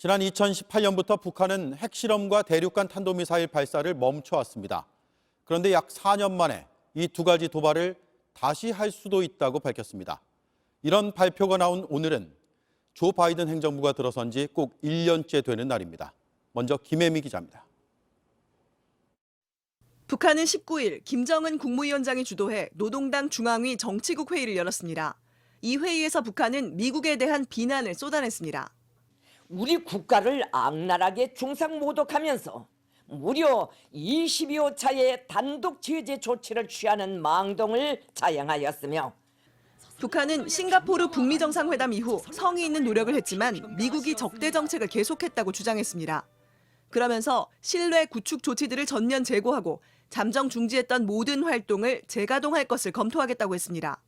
지난 2018년부터 북한은 핵실험과 대륙간 탄도미사일 발사를 멈춰왔습니다. 그런데 약 4년 만에 이 두 가지 도발을 다시 할 수도 있다고 밝혔습니다. 이런 발표가 나온 오늘은 조 바이든 행정부가 들어선 지 꼭 1년째 되는 날입니다. 먼저 김혜미 기자입니다. 북한은 19일 김정은 국무위원장이 주도해 노동당 중앙위 정치국 회의를 열었습니다. 이 회의에서 북한은 미국에 대한 비난을 쏟아냈습니다. 우리 국가를 악랄하게 중상모독하면서 무려 20여 차례의 단독 제재 조치를 취하는 망동을 자행하였으며 북한은 싱가포르 북미 정상회담 이후 성의 있는 노력을 했지만 미국이 적대 정책을 계속했다고 주장했습니다. 그러면서 신뢰 구축 조치들을 전면 재고하고 잠정 중지했던 모든 활동을 재가동할 것을 검토하겠다고 했습니다.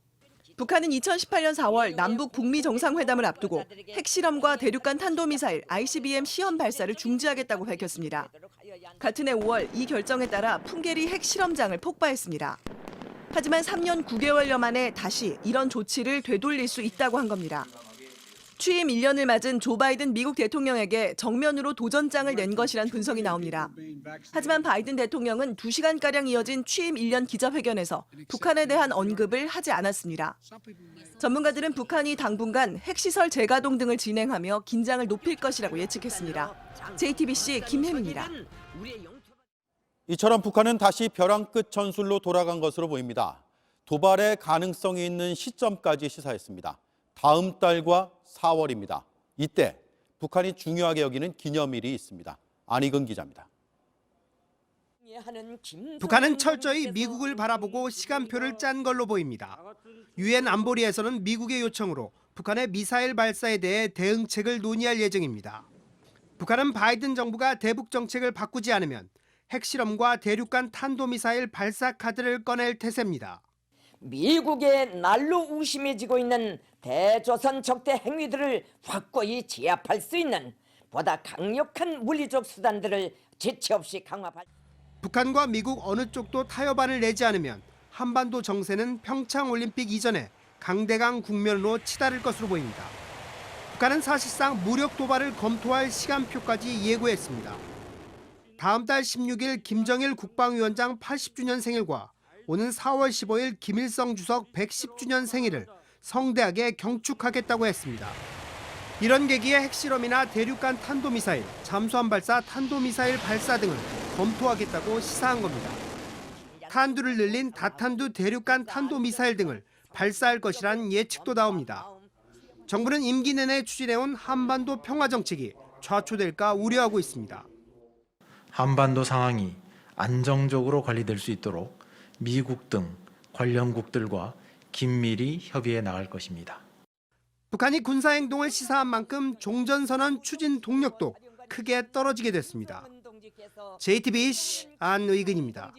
북한은 2018년 4월 남북 북미 정상회담을 앞두고 핵실험과 대륙간 탄도미사일 ICBM 시험 발사를 중지하겠다고 밝혔습니다. 같은 해 5월 이 결정에 따라 풍계리 핵실험장을 폭파했습니다. 하지만 3년 9개월여 만에 다시 이런 조치를 되돌릴 수 있다고 한 겁니다. 취임 1년을 맞은 조 바이든 미국 대통령에게 정면으로 도전장을 낸 것이란 분석이 나옵니다. 하지만 바이든 대통령은 2시간가량 이어진 취임 1년 기자회견에서 북한에 대한 언급을 하지 않았습니다. 전문가들은 북한이 당분간 핵시설 재가동 등을 진행하며 긴장을 높일 것이라고 예측했습니다. JTBC 김혜미입니다. 이처럼 북한은 다시 벼랑 끝 전술로 돌아간 것으로 보입니다. 도발의 가능성이 있는 시점까지 시사했습니다. 다음 달과 4월입니다. 이때 북한이 중요하게 여기는 기념일이 있습니다. 안희근 기자입니다. 북한은 철저히 미국을 바라보고 시간표를 짠 걸로 보입니다. 유엔 안보리에서는 미국의 요청으로 북한의 미사일 발사에 대해 대응책을 논의할 예정입니다. 북한은 바이든 정부가 대북 정책을 바꾸지 않으면 핵실험과 대륙간 탄도미사일 발사 카드를 꺼낼 태세입니다. 미국의 날로 우심해지고 있는 대조선 적대 행위들을 확고히 제압할 수 있는 보다 강력한 물리적 수단들을 지체 없이 강화할. 북한과 미국 어느 쪽도 타협안을 내지 않으면 한반도 정세는 평창올림픽 이전에 강대강 국면으로 치달을 것으로 보입니다. 북한은 사실상 무력 도발을 검토할 시간표까지 예고했습니다. 다음 달 16일 김정일 국방위원장 80주년 생일과 오는 4월 15일 김일성 주석 110주년 생일을 성대하게 경축하겠다고 했습니다. 이런 계기에 핵실험이나 대륙간 탄도미사일, 잠수함 발사, 탄도미사일 발사 등을 검토하겠다고 시사한 겁니다. 탄두를 늘린 다탄두 대륙간 탄도미사일 등을 발사할 것이란 예측도 나옵니다. 정부는 임기 내내 추진해온 한반도 평화정책이 좌초될까 우려하고 있습니다. 한반도 상황이 안정적으로 관리될 수 있도록 미국 등 관련국들과 긴밀히 협의해 나갈 것입니다. 북한이 군사행동을 시사한 만큼 종전선언 추진 동력도 크게 떨어지게 됐습니다. JTBC 안의근입니다.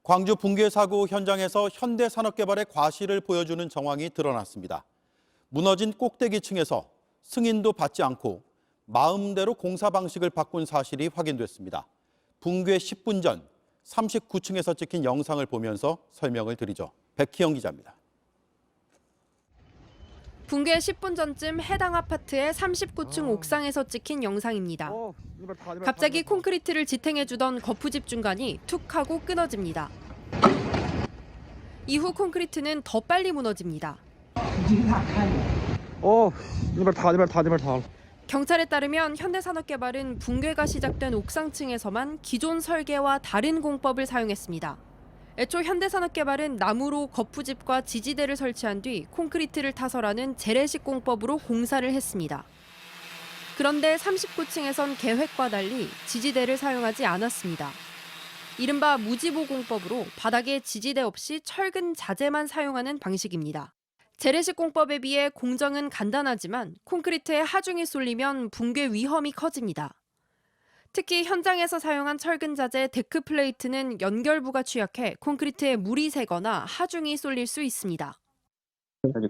광주 붕괴 사고 현장에서 현대산업개발의 과실을 보여주는 정황이 드러났습니다. 무너진 꼭대기층에서 승인도 받지 않고 마음대로 공사 방식을 바꾼 사실이 확인됐습니다. 붕괴 10분 전 39층에서 찍힌 영상을 보면서 설명을 드리죠. 백희영 기자입니다. 붕괴 10분 전쯤 해당 아파트의 39층 옥상에서 찍힌 영상입니다. 갑자기 콘크리트를 지탱해주던 거푸집 중간이 툭 하고 끊어집니다. 이후 콘크리트는 더 빨리 무너집니다. 경찰에 따르면 현대산업개발은 붕괴가 시작된 옥상층에서만 기존 설계와 다른 공법을 사용했습니다. 애초 현대산업개발은 나무로 거푸집과 지지대를 설치한 뒤 콘크리트를 타설하는 재래식 공법으로 공사를 했습니다. 그런데 39층에선 계획과 달리 지지대를 사용하지 않았습니다. 이른바 무지보 공법으로 바닥에 지지대 없이 철근 자재만 사용하는 방식입니다. 재래식 공법에 비해 공정은 간단하지만 콘크리트에 하중이 쏠리면 붕괴 위험이 커집니다. 특히 현장에서 사용한 철근 자재 데크 플레이트는 연결부가 취약해 콘크리트에 물이 새거나 하중이 쏠릴 수 있습니다.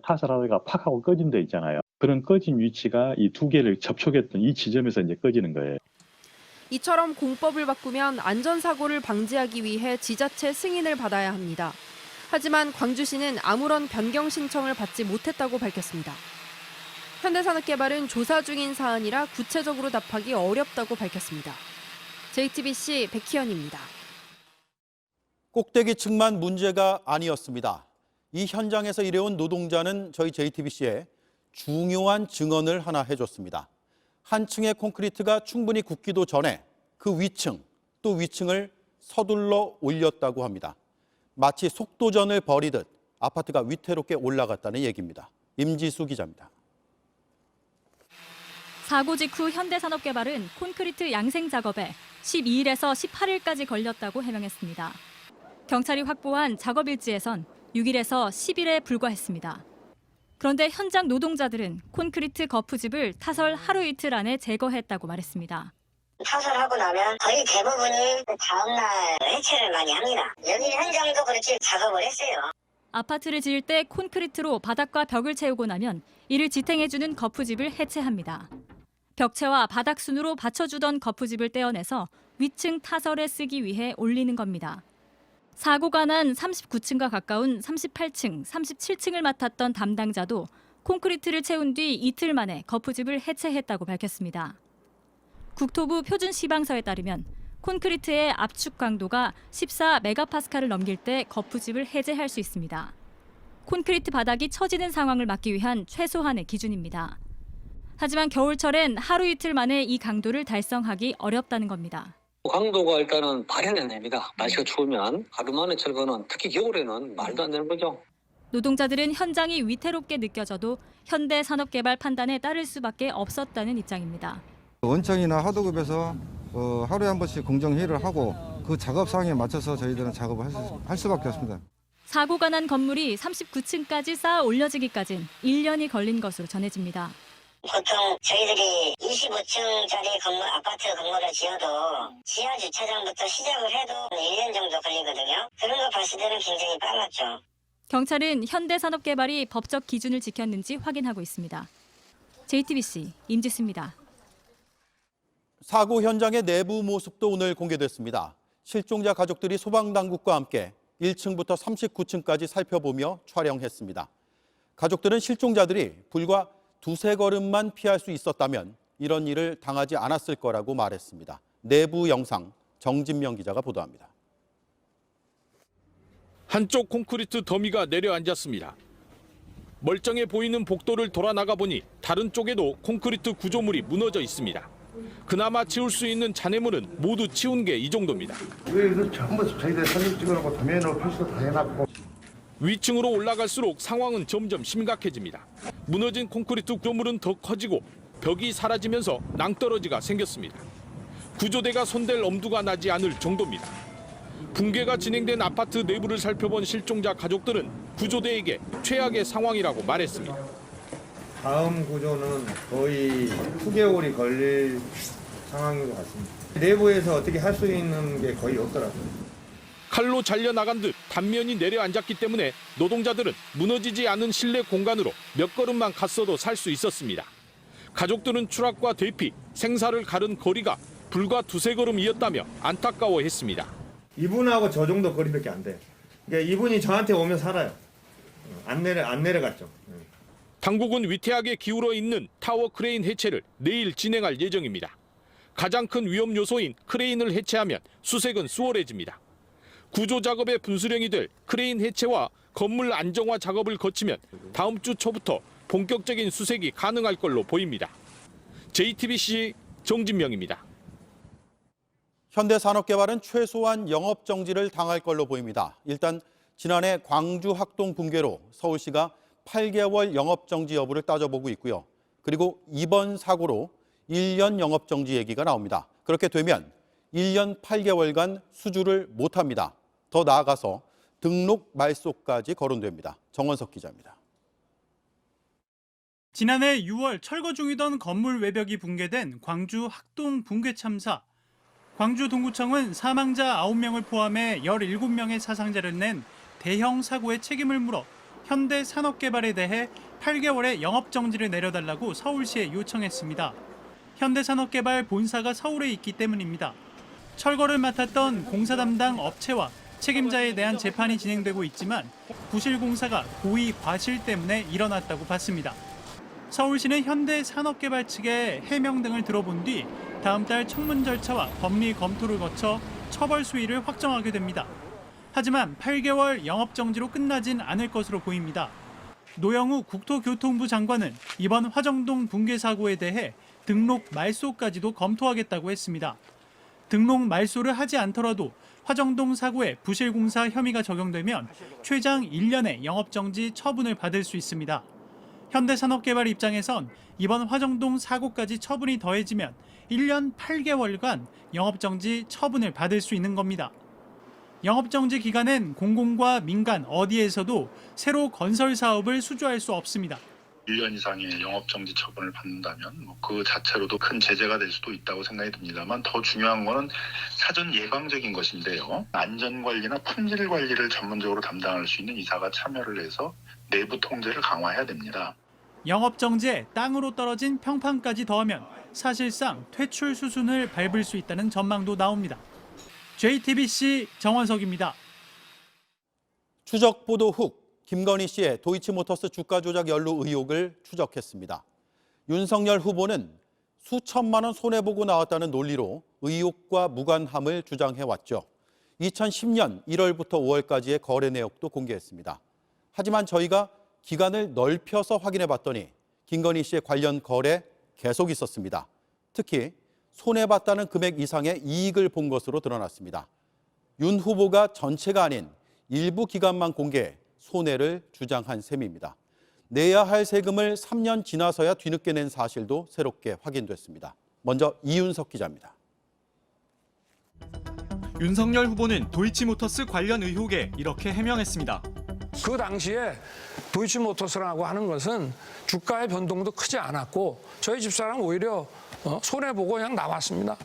타설하다가 팍 하고 꺼진 데 있잖아요. 그런 꺼진 위치가 이 두 개를 접촉했던 이 지점에서 이제 꺼지는 거예요. 이처럼 공법을 바꾸면 안전사고를 방지하기 위해 지자체 승인을 받아야 합니다. 하지만 광주시는 아무런 변경 신청을 받지 못했다고 밝혔습니다. 현대산업개발은 조사 중인 사안이라 구체적으로 답하기 어렵다고 밝혔습니다. JTBC 백희연입니다. 꼭대기층만 문제가 아니었습니다. 이 현장에서 일해온 노동자는 저희 JTBC에 중요한 증언을 하나 해줬습니다. 한 층의 콘크리트가 충분히 굳기도 전에 그 위층, 또 위층을 서둘러 올렸다고 합니다. 마치 속도전을 벌이듯 아파트가 위태롭게 올라갔다는 얘기입니다. 임지수 기자입니다. 사고 직후 현대산업개발은 콘크리트 양생 작업에 12일에서 18일까지 걸렸다고 해명했습니다. 경찰이 확보한 작업 일지에선 6일에서 10일에 불과했습니다. 그런데 현장 노동자들은 콘크리트 거푸집을 타설 하루 이틀 안에 제거했다고 말했습니다. 타설하고 나면 거의 대부분이 다음날 해체를 많이 합니다. 여기 현장도 그렇게 작업을 했어요. 아파트를 지을 때 콘크리트로 바닥과 벽을 채우고 나면 이를 지탱해주는 거푸집을 해체합니다. 벽체와 바닥 순으로 받쳐주던 거푸집을 떼어내서 위층 타설에 쓰기 위해 올리는 겁니다. 사고가 난 39층과 가까운 38층, 37층을 맡았던 담당자도 콘크리트를 채운 뒤 이틀 만에 거푸집을 해체했다고 밝혔습니다. 국토부 표준 시방서에 따르면 콘크리트의 압축 강도가 14메가파스칼을 넘길 때 거푸집을 해제할 수 있습니다. 콘크리트 바닥이 처지는 상황을 막기 위한 최소한의 기준입니다. 하지만 겨울철엔 하루 이틀 만에 이 강도를 달성하기 어렵다는 겁니다. 강도가 일단은 발현해 냅니다. 날씨가 추우면 하루 만에 철거는 특히 겨울에는 말도 안 되는 거죠. 노동자들은 현장이 위태롭게 느껴져도 현대산업개발 판단에 따를 수밖에 없었다는 입장입니다. 원청이나 하도급에서 하루에 한 번씩 공정회의를 하고 그 작업 상황에 맞춰서 저희들은 작업을 할 수밖에 없습니다. 사고가 난 건물이 39층까지 쌓아 올려지기까지는 1년이 걸린 것으로 전해집니다. 보통 저희들이 25층짜리 건물, 아파트 건물을 지어도 지하 주차장부터 시작을 해도 1년 정도 걸리거든요. 그런 거 봤을 때는 굉장히 빨랐죠. 경찰은 현대산업개발이 법적 기준을 지켰는지 확인하고 있습니다. JTBC 임지수입니다. 사고 현장의 내부 모습도 오늘 공개됐습니다. 실종자 가족들이 소방당국과 함께 1층부터 39층까지 살펴보며 촬영했습니다. 가족들은 실종자들이 불과 두세 걸음만 피할 수 있었다면 이런 일을 당하지 않았을 거라고 말했습니다. 내부 영상 정진명 기자가 보도합니다. 한쪽 콘크리트 더미가 내려앉았습니다. 멀쩡해 보이는 복도를 돌아 나가 보니 다른 쪽에도 콘크리트 구조물이 무너져 있습니다. 그나마 치울 수 있는 잔해물은 모두 치운 게 이 정도입니다. 여기서 전부 저희들 사진 찍어놓고 도면으로 표시도 다 해놨고. 위층으로 올라갈수록 상황은 점점 심각해집니다. 무너진 콘크리트 구조물은 더 커지고 벽이 사라지면서 낭떠러지가 생겼습니다. 구조대가 손댈 엄두가 나지 않을 정도입니다. 붕괴가 진행된 아파트 내부를 살펴본 실종자 가족들은 구조대에게 최악의 상황이라고 말했습니다. 다음 구조는 거의 수개월이 걸릴 상황인 것 같습니다. 내부에서 어떻게 할 수 있는 게 거의 없더라고요. 칼로 잘려나간 듯 단면이 내려앉았기 때문에 노동자들은 무너지지 않은 실내 공간으로 몇 걸음만 갔어도 살 수 있었습니다. 가족들은 추락과 대피, 생사를 가른 거리가 불과 두세 걸음이었다며 안타까워했습니다. 이분하고 저 정도 거리밖에 안 돼요. 그러니까 이분이 저한테 오면 살아요. 안 내려갔죠. 당국은 위태하게 기울어 있는 타워 크레인 해체를 내일 진행할 예정입니다. 가장 큰 위험 요소인 크레인을 해체하면 수색은 수월해집니다. 구조 작업의 분수령이 될 크레인 해체와 건물 안정화 작업을 거치면 다음 주 초부터 본격적인 수색이 가능할 걸로 보입니다. JTBC 정진명입니다. 현대산업개발은 최소한 영업정지를 당할 걸로 보입니다. 일단 지난해 광주 학동 붕괴로 서울시가 8개월 영업정지 여부를 따져보고 있고요. 그리고 이번 사고로 1년 영업정지 얘기가 나옵니다. 그렇게 되면 1년 8개월간 수주를 못합니다. 더 나아가서 등록 말소까지 거론됩니다. 정원석 기자입니다. 지난해 6월 철거 중이던 건물 외벽이 붕괴된 광주 학동 붕괴 참사. 광주 동구청은 사망자 9명을 포함해 17명의 사상자를 낸 대형 사고의 책임을 물어 현대산업개발에 대해 8개월의 영업정지를 내려달라고 서울시에 요청했습니다. 현대산업개발 본사가 서울에 있기 때문입니다. 철거를 맡았던 공사 담당 업체와 책임자에 대한 재판이 진행되고 있지만 부실공사가 고의 과실 때문에 일어났다고 봤습니다. 서울시는 현대산업개발 측의 해명 등을 들어본 뒤 다음 달 청문 절차와 법리 검토를 거쳐 처벌 수위를 확정하게 됩니다. 하지만 8개월 영업정지로 끝나진 않을 것으로 보입니다. 노영우 국토교통부 장관은 이번 화정동 붕괴 사고에 대해 등록 말소까지도 검토하겠다고 했습니다. 등록 말소를 하지 않더라도 화정동 사고에 부실공사 혐의가 적용되면 최장 1년의 영업정지 처분을 받을 수 있습니다. 현대산업개발 입장에선 이번 화정동 사고까지 처분이 더해지면 1년 8개월간 영업정지 처분을 받을 수 있는 겁니다. 영업정지 기간엔 공공과 민간 어디에서도 새로 건설 사업을 수주할 수 없습니다. 1년 이상의 영업정지 처분을 받는다면 그 자체로도 큰 제재가 될 수도 있다고 생각이 듭니다만 더 중요한 거는 사전 예방적인 것인데요. 안전관리나 품질관리를 전문적으로 담당할 수 있는 이사가 참여를 해서 내부 통제를 강화해야 됩니다. 영업정지에 땅으로 떨어진 평판까지 더하면 사실상 퇴출 수순을 밟을 수 있다는 전망도 나옵니다. JTBC 정원석입니다. 추적 보도 후 김건희 씨의 도이치모터스 주가 조작 연루 의혹을 추적했습니다. 윤석열 후보는 수천만 원 손해보고 나왔다는 논리로 의혹과 무관함을 주장해왔죠. 2010년 1월부터 5월까지의 거래 내역도 공개했습니다. 하지만 저희가 기간을 넓혀서 확인해봤더니 김건희 씨의 관련 거래 계속 있었습니다. 특히 손해봤다는 금액 이상의 이익을 본 것으로 드러났습니다. 윤 후보가 전체가 아닌 일부 기간만 공개해 손해를 주장한 셈입니다. 내야 할 세금을 3년 지나서야 뒤늦게 낸 사실도 새롭게 확인됐습니다. 먼저 이윤석 기자입니다. 윤석열 후보는 도이치모터스 관련 의혹에 이렇게 해명했습니다. 그 당시에 도이치모터스라고 하는 것은 주가의 변동도 크지 않았고 저희 집사람 오히려 손해보고 그냥 나왔습니다.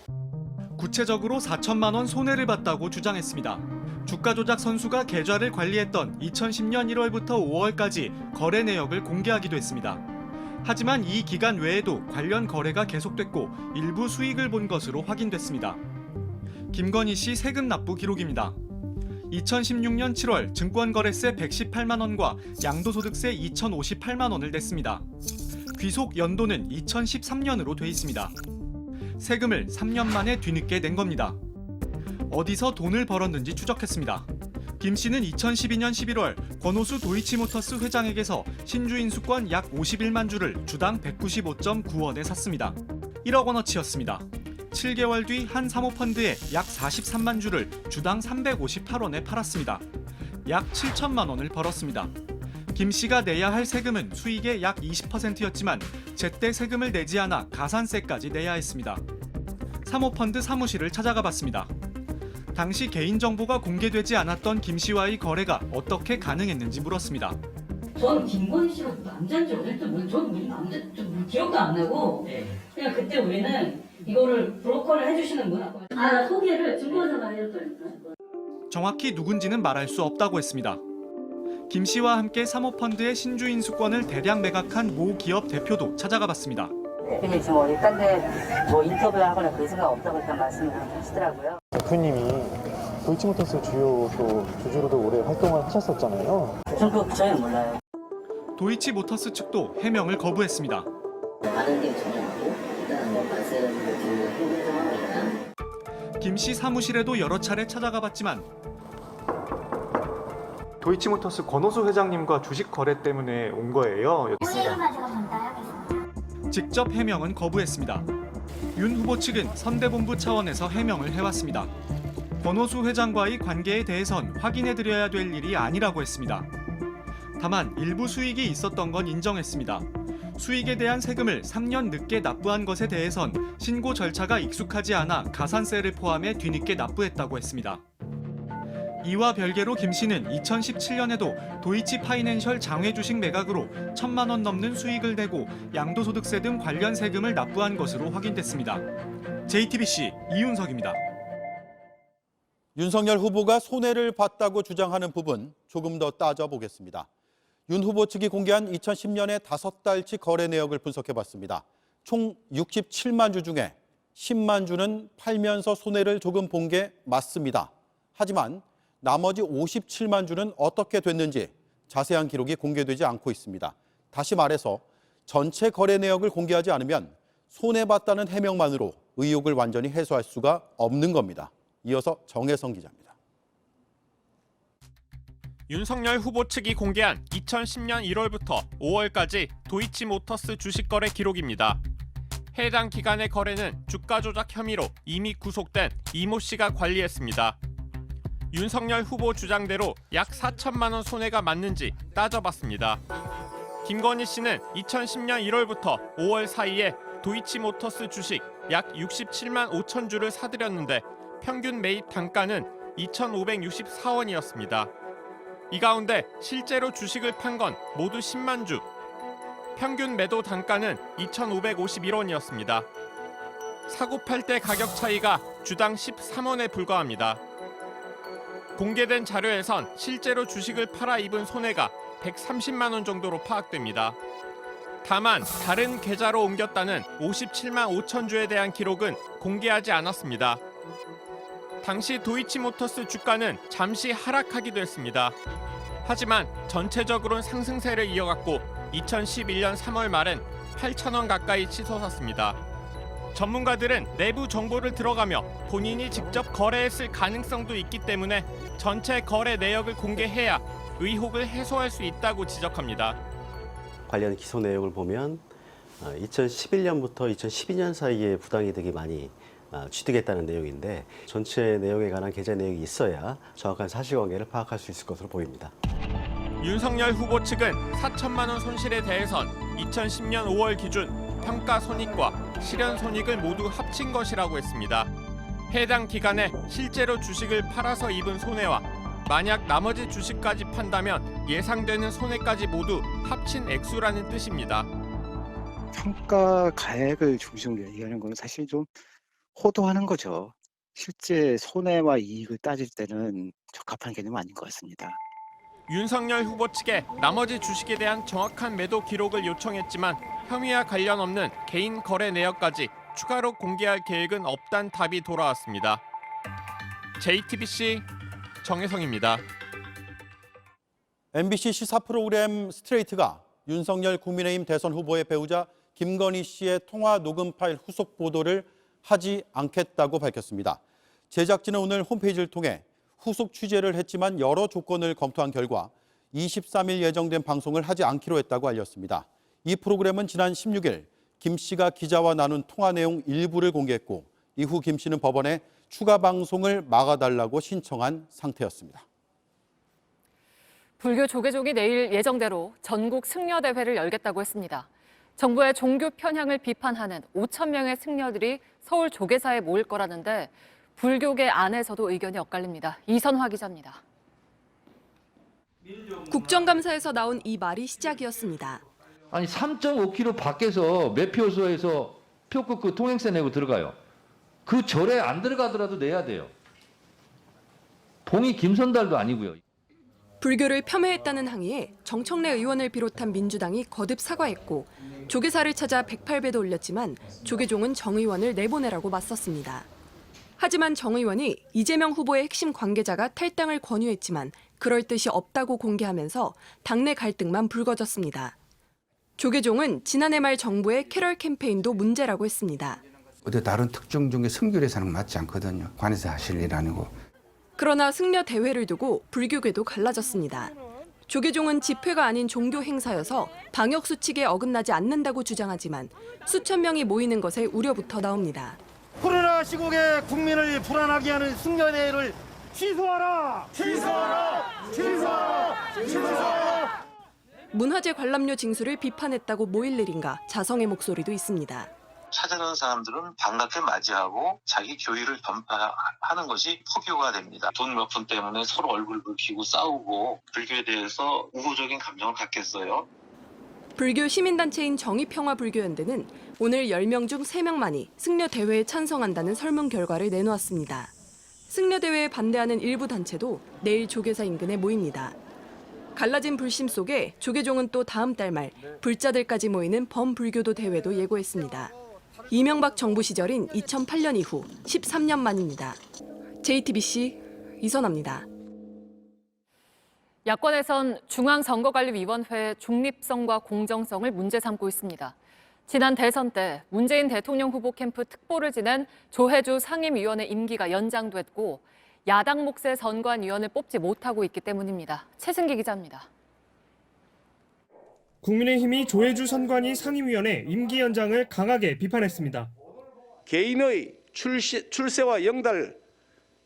구체적으로 4천만 원 손해를 봤다고 주장했습니다. 주가 조작 선수가 계좌를 관리했던 2010년 1월부터 5월까지 거래 내역을 공개하기도 했습니다. 하지만 이 기간 외에도 관련 거래가 계속됐고 일부 수익을 본 것으로 확인됐습니다. 김건희 씨 세금 납부 기록입니다. 2016년 7월 증권거래세 118만 원과 양도소득세 2,058만 원을 냈습니다. 귀속 연도는 2013년으로 돼 있습니다. 세금을 3년 만에 뒤늦게 낸 겁니다. 어디서 돈을 벌었는지 추적했습니다. 김 씨는 2012년 11월 권오수 도이치모터스 회장에게서 신주인수권 약 51만 주를 주당 195.9원에 샀습니다. 1억 원어치였습니다. 7개월 뒤 한 사모펀드에 약 43만 주를 주당 358원에 팔았습니다. 약 7천만 원을 벌었습니다. 김 씨가 내야 할 세금은 수익의 약 20%였지만 제때 세금을 내지 않아 가산세까지 내야 했습니다. 사모펀드 사무실을 찾아가 봤습니다. 당시 개인정보가 공개되지 않았던 김 씨와의 거래가 어떻게 가능했는지 물었습니다. 저는 김건희 씨가 남자인지 어쨌든 저는 무슨 남자 기억도 안 나고 그냥 그때 우리는 이거를 브로커를 해주시는 분 소개를 증권사가 해줬다니까. 정확히 누군지는 말할 수 없다고 했습니다. 김 씨와 함께 사모펀드의 신주인수권을 대량 매각한 모 기업 대표도 찾아가 봤습니다. 대표님 지금 어디 딴 데 인터뷰를 하거나 그럴 생각 없다고 일단 말씀을 하시더라고요. 대표님이 도이치모터스 주요 주주로도 오래 활동을 하셨었잖아요. 전 그거 저희는 몰라요. 도이치모터스 측도 해명을 거부했습니다. 아는 게 전혀 없고 일단 말씀을 드리는 상황입니다. 김 씨 사무실에도 여러 차례 찾아가 봤지만 도이치모터스 권오수 회장님과 주식 거래 때문에 온 거예요. 직접 해명은 거부했습니다. 윤 후보 측은 선대본부 차원에서 해명을 해왔습니다. 권오수 회장과의 관계에 대해선 확인해드려야 될 일이 아니라고 했습니다. 다만 일부 수익이 있었던 건 인정했습니다. 수익에 대한 세금을 3년 늦게 납부한 것에 대해선 신고 절차가 익숙하지 않아 가산세를 포함해 뒤늦게 납부했다고 했습니다. 이와 별개로 김 씨는 2017년에도 도이치 파이낸셜 장외 주식 매각으로 1,000만 원 넘는 수익을 내고 양도소득세 등 관련 세금을 납부한 것으로 확인됐습니다. JTBC 이윤석입니다. 윤석열 후보가 손해를 봤다고 주장하는 부분 조금 더 따져보겠습니다. 윤 후보 측이 공개한 2010년의 5달치 거래 내역을 분석해봤습니다. 총 67만 주 중에 10만 주는 팔면서 손해를 조금 본 게 맞습니다. 하지만 나머지 57만 주는 어떻게 됐는지 자세한 기록이 공개되지 않고 있습니다. 다시 말해서 전체 거래 내역을 공개하지 않으면 손해봤다는 해명만으로 의혹을 완전히 해소할 수가 없는 겁니다. 이어서 정혜성 기자입니다. 윤석열 후보 측이 공개한 2010년 1월부터 5월까지 도이치모터스 주식 거래 기록입니다. 해당 기간의 거래는 주가 조작 혐의로 이미 구속된 이모 씨가 관리했습니다. 윤석열 후보 주장대로 약 4천만 원 손해가 맞는지 따져봤습니다. 김건희 씨는 2010년 1월부터 5월 사이에 도이치모터스 주식 약 67만 5천 주를 사들였는데 평균 매입 단가는 2,564원이었습니다. 이 가운데 실제로 주식을 판 건 모두 10만 주. 평균 매도 단가는 2,551원이었습니다. 사고 팔 때 가격 차이가 주당 13원에 불과합니다. 공개된 자료에선 실제로 주식을 팔아 입은 손해가 130만 원 정도로 파악됩니다. 다만 다른 계좌로 옮겼다는 57만 5천 주에 대한 기록은 공개하지 않았습니다. 당시 도이치모터스 주가는 잠시 하락하기도 했습니다. 하지만 전체적으로는 상승세를 이어갔고 2011년 3월 말엔 8,000원 가까이 치솟았습니다. 전문가들은 내부 정보를 들어가며 본인이 직접 거래했을 가능성도 있기 때문에 전체 거래 내역을 공개해야 의혹을 해소할 수 있다고 지적합니다. 관련 기소 내용을 보면 2011년부터 2012년 사이에 부당이득이 많이 취득했다는 내용인데 전체 내용에 관한 계좌 내역이 있어야 정확한 사실관계를 파악할 수 있을 것으로 보입니다. 윤석열 후보 측은 4천만 원 손실에 대해선 2010년 5월 기준 평가 손익과 실현 손익을 모두 합친 것이라고 했습니다. 해당 기간에 실제로 주식을 팔아서 입은 손해와 만약 나머지 주식까지 판다면 예상되는 손해까지 모두 합친 액수라는 뜻입니다. 평가 가액을 중심으로 얘기하는 건 사실 좀 호도하는 거죠. 실제 손해와 이익을 따질 때는 적합한 개념은 아닌 것 같습니다. 윤석열 후보 측에 나머지 주식에 대한 정확한 매도 기록을 요청했지만 혐의와 관련 없는 개인 거래 내역까지 추가로 공개할 계획은 없다는 답이 돌아왔습니다. JTBC 정혜성입니다. MBC 시사 프로그램 스트레이트가 윤석열 국민의힘 대선 후보의 배우자 김건희 씨의 통화 녹음 파일 후속 보도를 하지 않겠다고 밝혔습니다. 제작진은 오늘 홈페이지를 통해 후속 취재를 했지만 여러 조건을 검토한 결과 23일 예정된 방송을 하지 않기로 했다고 알렸습니다. 이 프로그램은 지난 16일 김 씨가 기자와 나눈 통화 내용 일부를 공개했고 이후 김 씨는 법원에 추가 방송을 막아달라고 신청한 상태였습니다. 불교 조계종이 내일 예정대로 전국 승려대회를 열겠다고 했습니다. 정부의 종교 편향을 비판하는 5천 명의 승려들이 서울 조계사에 모일 거라는데 불교계 안에서도 의견이 엇갈립니다. 이선화 기자입니다. 국정감사에서 나온 이 말이 시작이었습니다. 아니 3.5km 밖에서 매표소에서 표 끊고 통행세 내고 들어가요. 그 절에 안 들어가더라도 내야 돼요. 봉이 김선달도 아니고요. 불교를 폄훼했다는 항의에 정청래 의원을 비롯한 민주당이 거듭 사과했고 조계사를 찾아 108배도 올렸지만 조계종은 정 의원을 내보내라고 맞섰습니다. 하지만 정 의원이 이재명 후보의 핵심 관계자가 탈당을 권유했지만 그럴 뜻이 없다고 공개하면서 당내 갈등만 불거졌습니다. 조계종은 지난해 말 정부의 캐럴 캠페인도 문제라고 했습니다. 어디 다른 특정 종교 선교례사는 맞지 않거든요. 관에서 하실 일 아니고. 그러나 승려 대회를 두고 불교계도 갈라졌습니다. 조계종은 집회가 아닌 종교 행사여서 방역 수칙에 어긋나지 않는다고 주장하지만 수천 명이 모이는 것에 우려부터 나옵니다. 코로나 시국에 국민을 불안하게 하는 승려대회를 취소하라! 취소하라! 취소하라! 취소하라! 문화재 관람료 징수를 비판했다고 모일 일인가 자성의 목소리도 있습니다. 찾아가는 사람들은 반갑게 맞이하고 자기 교의를 전파하는 것이 포교가 됩니다. 돈 몇 푼 때문에 서로 얼굴 붉히고 싸우고 불교에 대해서 우호적인 감정을 갖겠어요. 불교 시민단체인 정의평화불교연대는 오늘 10명 중 3명만이 승려대회에 찬성한다는 설문 결과를 내놓았습니다. 승려대회에 반대하는 일부 단체도 내일 조계사 인근에 모입니다. 갈라진 불심 속에 조계종은 또 다음 달 말 불자들까지 모이는 범불교도 대회도 예고했습니다. 이명박 정부 시절인 2008년 이후 13년 만입니다. JTBC 이선아입니다. 야권에선 중앙선거관리위원회의 중립성과 공정성을 문제 삼고 있습니다. 지난 대선 때 문재인 대통령 후보 캠프 특보를 지낸 조혜주 상임위원의 임기가 연장됐고 야당 몫의 선관위원을 뽑지 못하고 있기 때문입니다. 최승기 기자입니다. 국민의힘이 조혜주 선관위 상임위원회 임기 연장을 강하게 비판했습니다. 개인의 출세와 영달,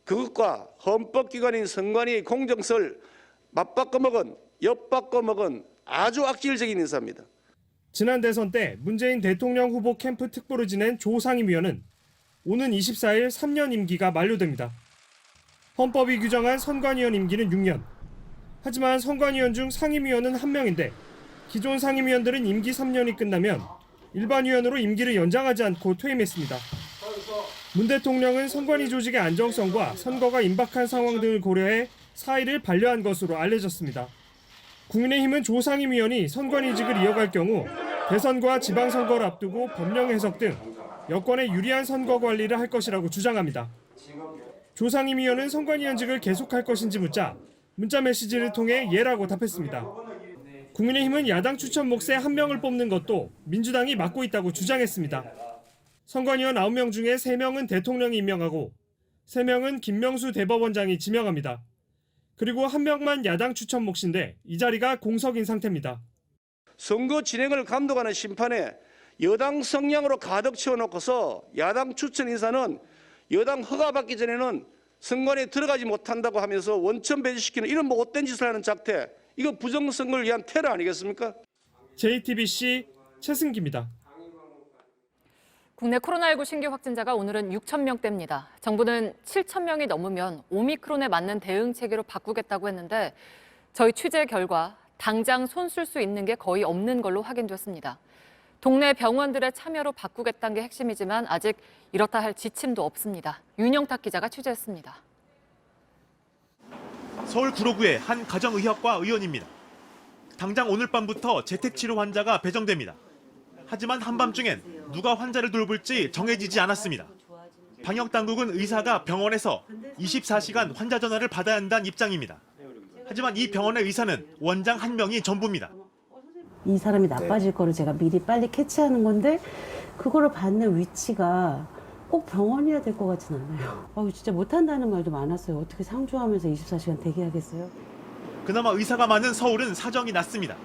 그것과 헌법기관인 선관위의 공정성을 맞바꿔 먹은, 엿바꿔 먹은 아주 악질적인 인사입니다. 지난 대선 때 문재인 대통령 후보 캠프 특보를 지낸 조 상임위원은 오는 24일 3년 임기가 만료됩니다. 헌법이 규정한 선관위원 임기는 6년. 하지만 선관위원 중 상임위원은 1명인데 기존 상임위원들은 임기 3년이 끝나면 일반 위원으로 임기를 연장하지 않고 퇴임했습니다. 문 대통령은 선관위 조직의 안정성과 선거가 임박한 상황 등을 고려해 사의를 반려한 것으로 알려졌습니다. 국민의힘은 조 상임위원이 선관위직을 이어갈 경우 대선과 지방선거를 앞두고 법령 해석 등 여권에 유리한 선거 관리를 할 것이라고 주장합니다. 조 상임위원은 선관위원직을 계속할 것인지 묻자 문자 메시지를 통해 예라고 답했습니다. 국민의힘은 야당 추천 몫에 1명을 뽑는 것도 민주당이 맡고 있다고 주장했습니다. 선관위원 9명 중에 3명은 대통령이 임명하고 3명은 김명수 대법원장이 지명합니다. 그리고 1명만 야당 추천 몫인데 이 자리가 공석인 상태입니다. 선거 진행을 감독하는 심판에 여당 성향으로 가득 채워놓고서 야당 추천 인사는 여당 허가받기 전에는 선관위에 들어가지 못한다고 하면서 원천 배제시키는 이런 못된 짓을 하는 작태, 이거 부정선거를 위한 테러 아니겠습니까? JTBC 최승기입니다. 국내 코로나19 신규 확진자가 오늘은 6,000명대입니다. 정부는 7,000명이 넘으면 오미크론에 맞는 대응 체계로 바꾸겠다고 했는데 저희 취재 결과 당장 손 쓸 수 있는 게 거의 없는 걸로 확인됐습니다. 동네 병원들의 참여로 바꾸겠다는 게 핵심이지만 아직 이렇다 할 지침도 없습니다. 윤영탁 기자가 취재했습니다. 서울 구로구의 한 가정의학과 의원입니다. 당장 오늘 밤부터 재택치료 환자가 배정됩니다. 하지만 한밤중엔 누가 환자를 돌볼지 정해지지 않았습니다. 방역당국은 의사가 병원에서 24시간 환자 전화를 받아야 한다는 입장입니다. 하지만 이 병원의 의사는 원장 1명이 전부입니다. 이 사람이 나빠질 거를 제가 미리 빨리 캐치하는 건데 그거를 받는 위치가 꼭 병원이어야 될 것 같진 않아요. 진짜 못한다는 말도 많았어요. 어떻게 상주하면서 24시간 대기하겠어요? 그나마 의사가 많은 서울은 사정이 났습니다.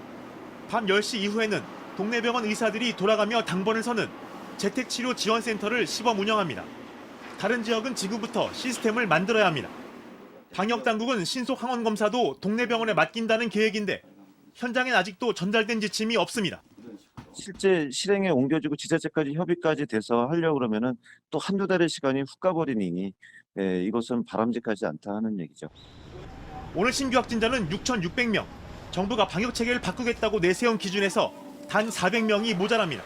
밤 10시 이후에는 동네 병원 의사들이 돌아가며 당번을 서는 재택치료 지원센터를 시범 운영합니다. 다른 지역은 지금부터 시스템을 만들어야 합니다. 방역당국은 신속 항원 검사도 동네 병원에 맡긴다는 계획인데 현장엔 아직도 전달된 지침이 없습니다. 실제 실행에 옮겨지고 지자체까지 협의까지 돼서 하려고 그러면은 또 한두 달의 시간이 훅 가버리니 이것은 바람직하지 않다 하는 얘기죠. 오늘 신규 확진자는 6,600명. 정부가 방역체계를 바꾸겠다고 내세운 기준에서 단 400명이 모자랍니다.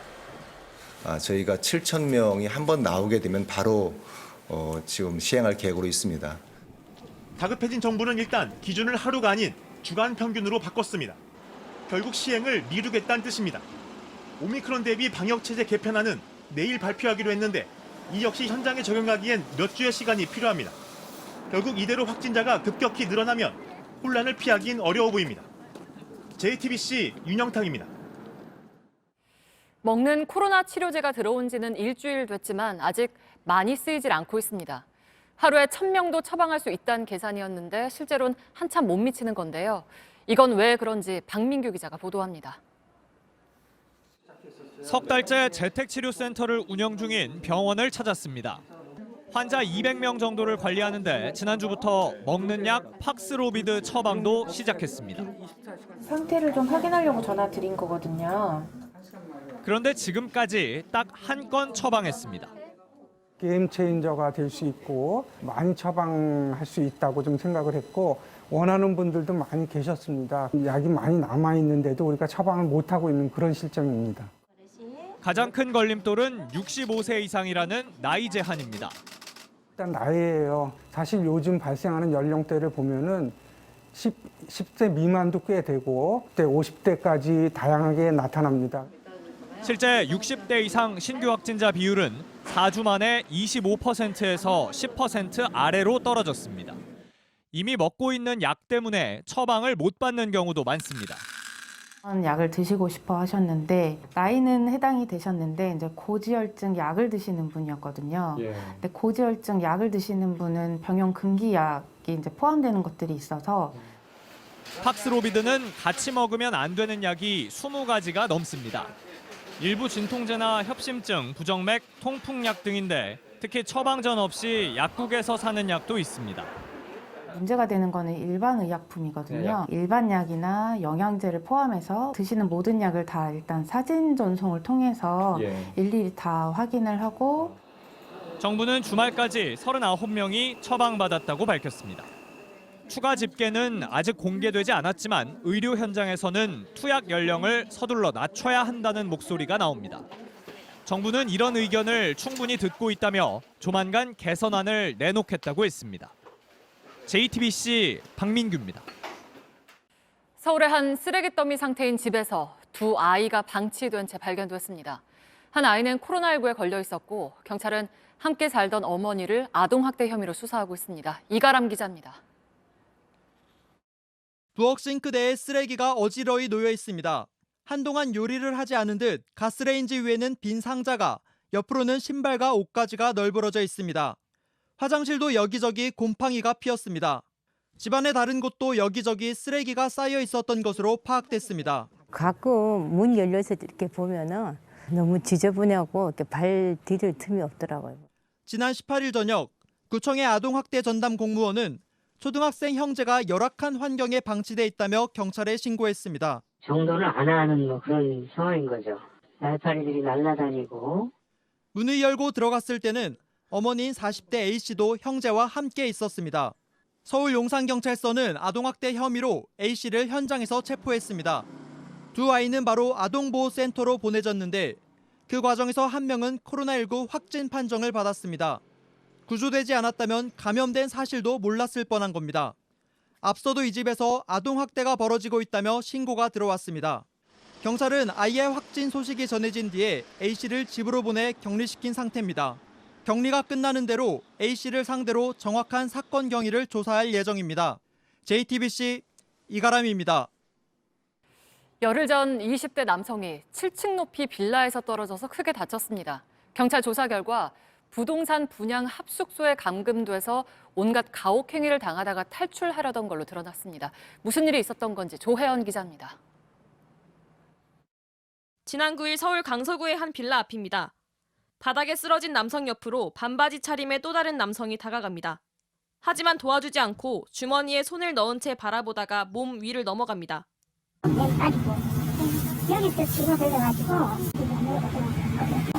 저희가 7,000명이 한 번 나오게 되면 바로 지금 시행할 계획으로 있습니다. 다급해진 정부는 일단 기준을 하루가 아닌 주간 평균으로 바꿨습니다. 결국 시행을 미루겠다는 뜻입니다. 오미크론 대비 방역체제 개편안은 내일 발표하기로 했는데 이 역시 현장에 적용하기엔 몇 주의 시간이 필요합니다. 결국 이대로 확진자가 급격히 늘어나면 혼란을 피하긴 어려워 보입니다. JTBC 윤영탁입니다. 먹는 코로나 치료제가 들어온 지는 일주일 됐지만 아직 많이 쓰이질 않고 있습니다. 하루에 1,000명도 처방할 수 있다는 계산이었는데 실제로는 한참 못 미치는 건데요. 이건 왜 그런지 박민규 기자가 보도합니다. 석 달째 재택치료센터를 운영 중인 병원을 찾았습니다. 환자 200명 정도를 관리하는데 지난주부터 먹는 약 팍스로비드 처방도 시작했습니다. 상태를 좀 확인하려고 전화 드린 거거든요. 그런데 지금까지 딱 한 건 처방했습니다. 게임 체인저가 될 수 있고 많이 처방할 수 있다고 좀 생각을 했고 원하는 분들도 많이 계셨습니다. 약이 많이 남아있는데도 우리가 처방을 못하고 있는 그런 실정입니다. 가장 큰 걸림돌은 65세 이상이라는 나이 제한입니다. 일단 나이예요. 사실 요즘 발생하는 연령대를 보면은 10세 미만도 꽤 되고 50대까지 다양하게 나타납니다. 실제 60대 이상 신규 확진자 비율은 4주 만에 25%에서 10% 아래로 떨어졌습니다. 이미 먹고 있는 약 때문에 처방을 못 받는 경우도 많습니다. 약을 드시고 싶어 하셨는데 나이는 해당이 되셨는데 이제 고지혈증 약을 드시는 분이었거든요. 근데 고지혈증 약을 드시는 분은 병용 금기약이 이제 포함되는 것들이 있어서 팍스로비드는 같이 먹으면 안 되는 약이 20가지가 넘습니다. 일부 진통제나 협심증, 부정맥, 통풍약 등인데 특히 처방전 없이 약국에서 사는 약도 있습니다. 문제가 되는 거는 일반 의약품이거든요. 일반 약이나 영양제를 포함해서 드시는 모든 약을 다 일단 사진 전송을 통해서 일일이 다 확인을 하고 정부는 주말까지 39명이 처방받았다고 밝혔습니다. 추가 집계는 아직 공개되지 않았지만 의료 현장에서는 투약 연령을 서둘러 낮춰야 한다는 목소리가 나옵니다. 정부는 이런 의견을 충분히 듣고 있다며 조만간 개선안을 내놓겠다고 했습니다. JTBC 박민규입니다. 서울의 한 쓰레기 더미 상태인 집에서 두 아이가 방치된 채 발견됐습니다. 한 아이는 코로나19에 걸려 있었고 경찰은 함께 살던 어머니를 아동학대 혐의로 수사하고 있습니다. 이가람 기자입니다. 부엌 싱크대에 쓰레기가 어지러이 놓여 있습니다. 한동안 요리를 하지 않은 듯 가스레인지 위에는 빈 상자가, 옆으로는 신발과 옷가지가 널브러져 있습니다. 화장실도 여기저기 곰팡이가 피었습니다. 집안의 다른 곳도 여기저기 쓰레기가 쌓여 있었던 것으로 파악됐습니다. 가끔 문 열려서 이렇게 보면은 너무 지저분하고 이렇게 발 디딜 틈이 없더라고요. 지난 18일 저녁 구청의 아동학대 전담 공무원은 초등학생 형제가 열악한 환경에 방치돼 있다며 경찰에 신고했습니다. 정돈을 안 하는 그런 상황인 거죠. 날파리들이 날아다니고. 문을 열고 들어갔을 때는 어머니인 40대 A씨도 형제와 함께 있었습니다. 서울 용산경찰서는 아동학대 혐의로 A씨를 현장에서 체포했습니다. 두 아이는 바로 아동보호센터로 보내졌는데 그 과정에서 한 명은 코로나19 확진 판정을 받았습니다. 구조되지 않았다면 감염된 사실도 몰랐을 뻔한 겁니다. 앞서도 이 집에서 아동학대가 벌어지고 있다며 신고가 들어왔습니다. 경찰은 아이의 확진 소식이 전해진 뒤에 A씨를 집으로 보내 격리시킨 상태입니다. 격리가 끝나는 대로 A씨를 상대로 정확한 사건 경위를 조사할 예정입니다. JTBC 이가람입니다. 열흘 전 20대 남성이 7층 높이 빌라에서 떨어져서 크게 다쳤습니다. 경찰 조사 결과 부동산 분양 합숙소에 감금돼서 온갖 가혹 행위를 당하다가 탈출하려던 걸로 드러났습니다. 무슨 일이 있었던 건지 조혜연 기자입니다. 지난 9일 서울 강서구의 한 빌라 앞입니다. 바닥에 쓰러진 남성 옆으로 반바지 차림의 또 다른 남성이 다가갑니다. 하지만 도와주지 않고 주머니에 손을 넣은 채 바라보다가 몸 위를 넘어갑니다. 여기서 치고 들려가지고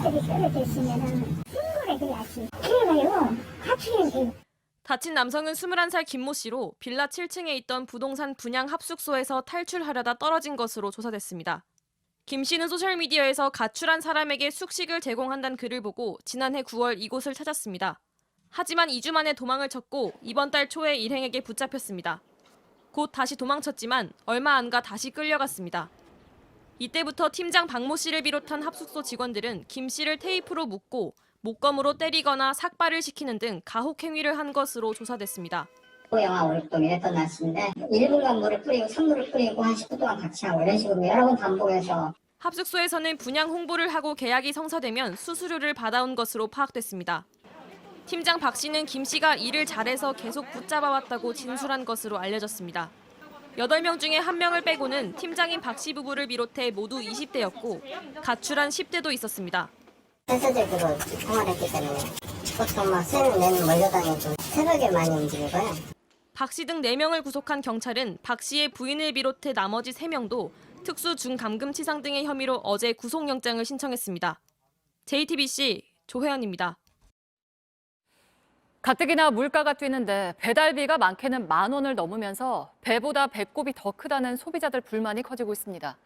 애들이 쓰러져 있으면은 신고를 해야지. 그래가요. 같이. 다친 남성은 21살 김모 씨로 빌라 7층에 있던 부동산 분양 합숙소에서 탈출하려다 떨어진 것으로 조사됐습니다. 김 씨는 소셜미디어에서 가출한 사람에게 숙식을 제공한다는 글을 보고 지난해 9월 이곳을 찾았습니다. 하지만 2주 만에 도망을 쳤고 이번 달 초에 일행에게 붙잡혔습니다. 곧 다시 도망쳤지만 얼마 안 가 다시 끌려갔습니다. 이때부터 팀장 박모 씨를 비롯한 합숙소 직원들은 김 씨를 테이프로 묶고 목검으로 때리거나 삭발을 시키는 등 가혹 행위를 한 것으로 조사됐습니다. 영화 오랫동안 이랬던 날씨인데 1분간 물을 뿌리고 찬물을 뿌리고 한 10분 동안 같이 하고 이런 식으로 여러 번 반복해서 합숙소에서는 분양 홍보를 하고 계약이 성사되면 수수료를 받아온 것으로 파악됐습니다. 팀장 박 씨는 김 씨가 일을 잘해서 계속 붙잡아왔다고 진술한 것으로 알려졌습니다. 8명 중에 1명을 빼고는 팀장인 박 씨 부부를 비롯해 모두 20대였고 가출한 10대도 있었습니다. 폐쇄적으로 생활했기 때문에 보통 막 새벽 내내 몰려다니고 새벽에 많이 움직이고요. 박 씨 등 4명을 구속한 경찰은 박 씨의 부인을 비롯해 나머지 3명도 특수 중감금치상 등의 혐의로 어제 구속영장을 신청했습니다. JTBC 조혜연입니다. 가뜩이나 물가가 뛰는데 배달비가 많게는 10,000원을 넘으면서 배보다 배꼽이 더 크다는 소비자들 불만이 커지고 있습니다.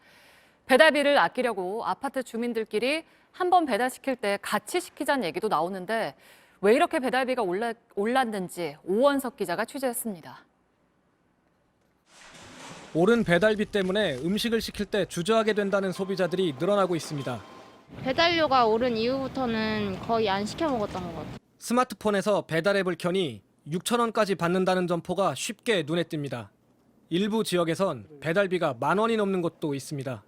배달비를 아끼려고 아파트 주민들끼리 한 번 배달시킬 때 같이 시키자는 얘기도 나오는데 왜 이렇게 배달비가 올랐는지 오원석 기자가 취재했습니다. 오른 배달비 때문에 음식을 시킬 때 주저하게 된다는 소비자들이 늘어나고 있습니다. 배달료가 오른 이후부터는 거의 안 시켜 먹었던 것 같아요. 스마트폰에서 배달 앱을 켜니 6,000원까지 받는다는 점포가 쉽게 눈에 띕니다. 일부 지역에선 배달비가 10,000원이 넘는 곳도 있습니다.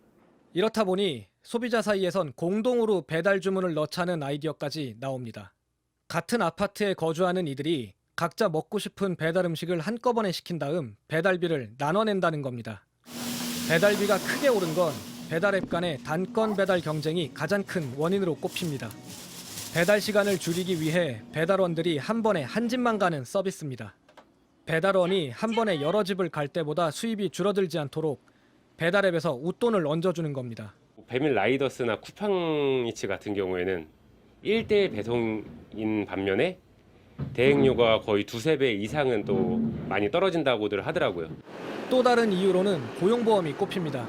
이렇다 보니 소비자 사이에선 공동으로 배달 주문을 넣자는 아이디어까지 나옵니다. 같은 아파트에 거주하는 이들이 각자 먹고 싶은 배달 음식을 한꺼번에 시킨 다음 배달비를 나눠낸다는 겁니다. 배달비가 크게 오른 건 배달앱 간의 단건 배달 경쟁이 가장 큰 원인으로 꼽힙니다. 배달 시간을 줄이기 위해 배달원들이 한 번에 한 집만 가는 서비스입니다. 배달원이 한 번에 여러 집을 갈 때보다 수입이 줄어들지 않도록 배달앱에서 웃돈을 얹어주는 겁니다. 배민 라이더스나 쿠팡이츠 같은 경우에는 1대1 배송인 반면에 대행료가 거의 2~3배 이상은 또 많이 떨어진다고들 하더라고요. 또 다른 이유로는 고용보험이 꼽힙니다.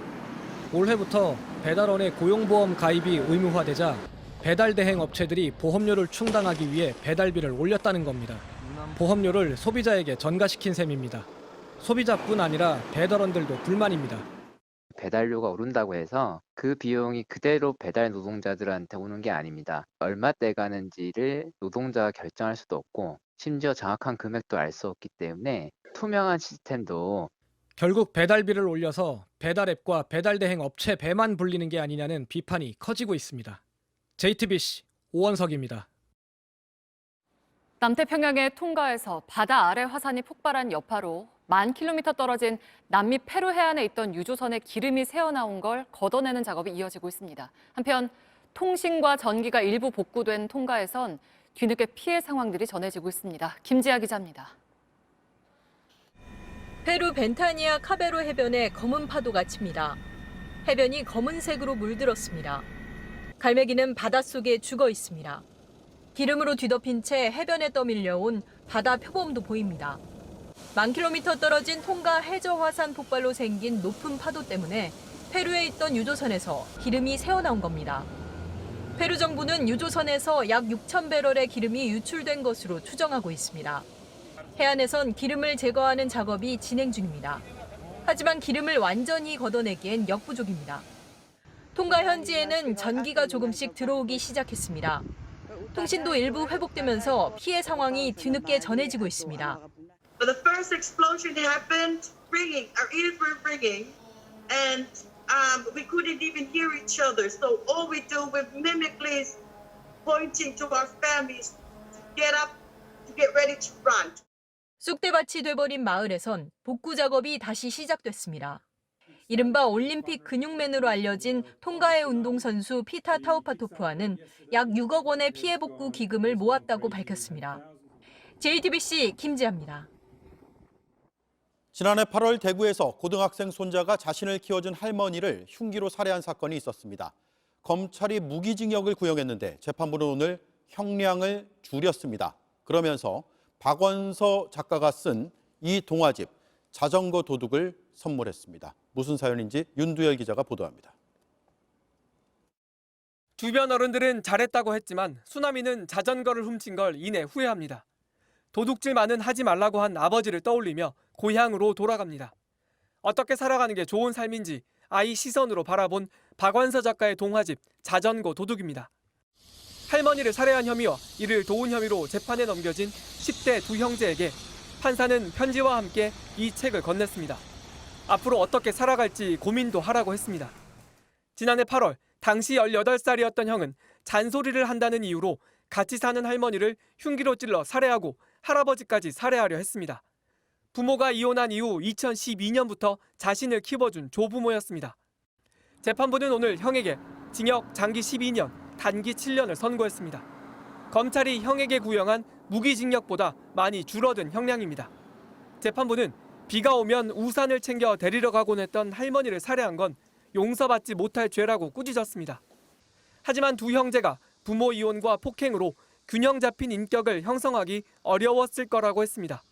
올해부터 배달원의 고용보험 가입이 의무화되자 배달 대행 업체들이 보험료를 충당하기 위해 배달비를 올렸다는 겁니다. 보험료를 소비자에게 전가시킨 셈입니다. 소비자뿐 아니라 배달원들도 불만입니다. 배달료가 오른다고 해서 그 비용이 그대로 배달 노동자들한테 오는 게 아닙니다. 얼마 떼가는지를 노동자가 결정할 수도 없고 심지어 정확한 금액도 알 수 없기 때문에 투명한 시스템도 결국 배달비를 올려서 배달앱과 배달대행 업체 배만 불리는 게 아니냐는 비판이 커지고 있습니다. JTBC 오원석입니다. 남태평양의 통가에서 바다 아래 화산이 폭발한 여파로 10,000km 떨어진 남미 페루 해안에 있던 유조선에 기름이 새어나온 걸 걷어내는 작업이 이어지고 있습니다. 한편 통신과 전기가 일부 복구된 통가에선 뒤늦게 피해 상황들이 전해지고 있습니다. 김지아 기자입니다. 페루 벤타니아 카베로 해변에 검은 파도가 칩니다. 해변이 검은색으로 물들었습니다. 갈매기는 바닷속에 죽어 있습니다. 기름으로 뒤덮인 채 해변에 떠밀려온 바다 표범도 보입니다. 10,000km 떨어진 통가 해저 화산 폭발로 생긴 높은 파도 때문에 페루에 있던 유조선에서 기름이 새어나온 겁니다. 페루 정부는 유조선에서 약 6,000배럴의 기름이 유출된 것으로 추정하고 있습니다. 해안에선 기름을 제거하는 작업이 진행 중입니다. 하지만 기름을 완전히 걷어내기엔 역부족입니다. 통가 현지에는 전기가 조금씩 들어오기 시작했습니다. 통신도 일부 회복되면서 피해 상황이 뒤늦게 전해지고 있습니다. The first explosion happened, our ears were ringing, and we couldn't even hear each other. So all we do was mimically pointing to our families to get up, to get ready to run. 쑥대밭이 돼버린 마을에선 복구 작업이 다시 시작됐습니다. 이른바 올림픽 근육맨으로 알려진 통가의 운동선수 피타 타우파토프와는 약 6억 원의 피해 복구 기금을 모았다고 밝혔습니다. JTBC 김지아입니다. 지난해 8월 대구에서 고등학생 손자가 자신을 키워준 할머니를 흉기로 살해한 사건이 있었습니다. 검찰이 무기징역을 구형했는데 재판부는 오늘 형량을 줄였습니다. 그러면서 박원서 작가가 쓴 이 동화집 자전거 도둑을 선물했습니다. 무슨 사연인지 윤두열 기자가 보도합니다. 주변 어른들은 잘했다고 했지만 수남이는 자전거를 훔친 걸 이내 후회합니다. 도둑질만은 하지 말라고 한 아버지를 떠올리며 고향으로 돌아갑니다. 어떻게 살아가는 게 좋은 삶인지 아이 시선으로 바라본 박원서 작가의 동화집 자전거 도둑입니다. 할머니를 살해한 혐의와 이를 도운 혐의로 재판에 넘겨진 10대 두 형제에게 판사는 편지와 함께 이 책을 건넸습니다. 앞으로 어떻게 살아갈지 고민도 하라고 했습니다. 지난해 8월 당시 18살이었던 형은 잔소리를 한다는 이유로 같이 사는 할머니를 흉기로 찔러 살해하고 할아버지까지 살해하려 했습니다. 부모가 이혼한 이후 2012년부터 자신을 키워준 조부모였습니다. 재판부는 오늘 형에게 징역 장기 12년, 단기 7년을 선고했습니다. 검찰이 형에게 구형한 무기징역보다 많이 줄어든 형량입니다. 재판부는 비가 오면 우산을 챙겨 데리러 가곤 했던 할머니를 살해한 건 용서받지 못할 죄라고 꾸짖었습니다. 하지만 두 형제가 부모 이혼과 폭행으로 균형 잡힌 인격을 형성하기 어려웠을 거라고 했습니다.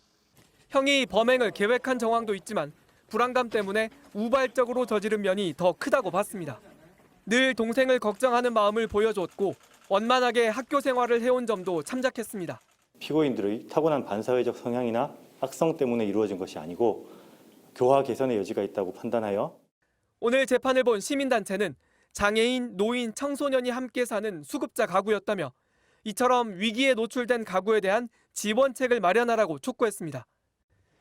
형이 범행을 계획한 정황도 있지만 불안감 때문에 우발적으로 저지른 면이 더 크다고 봤습니다. 늘 동생을 걱정하는 마음을 보여줬고 원만하게 학교 생활을 해온 점도 참작했습니다. 피고인들의 타고난 반사회적 성향이나 악성 때문에 이루어진 것이 아니고 교화 개선의 여지가 있다고 판단하여 오늘 재판을 본 시민단체는 장애인, 노인, 청소년이 함께 사는 수급자 가구였다며 이처럼 위기에 노출된 가구에 대한 지원책을 마련하라고 촉구했습니다.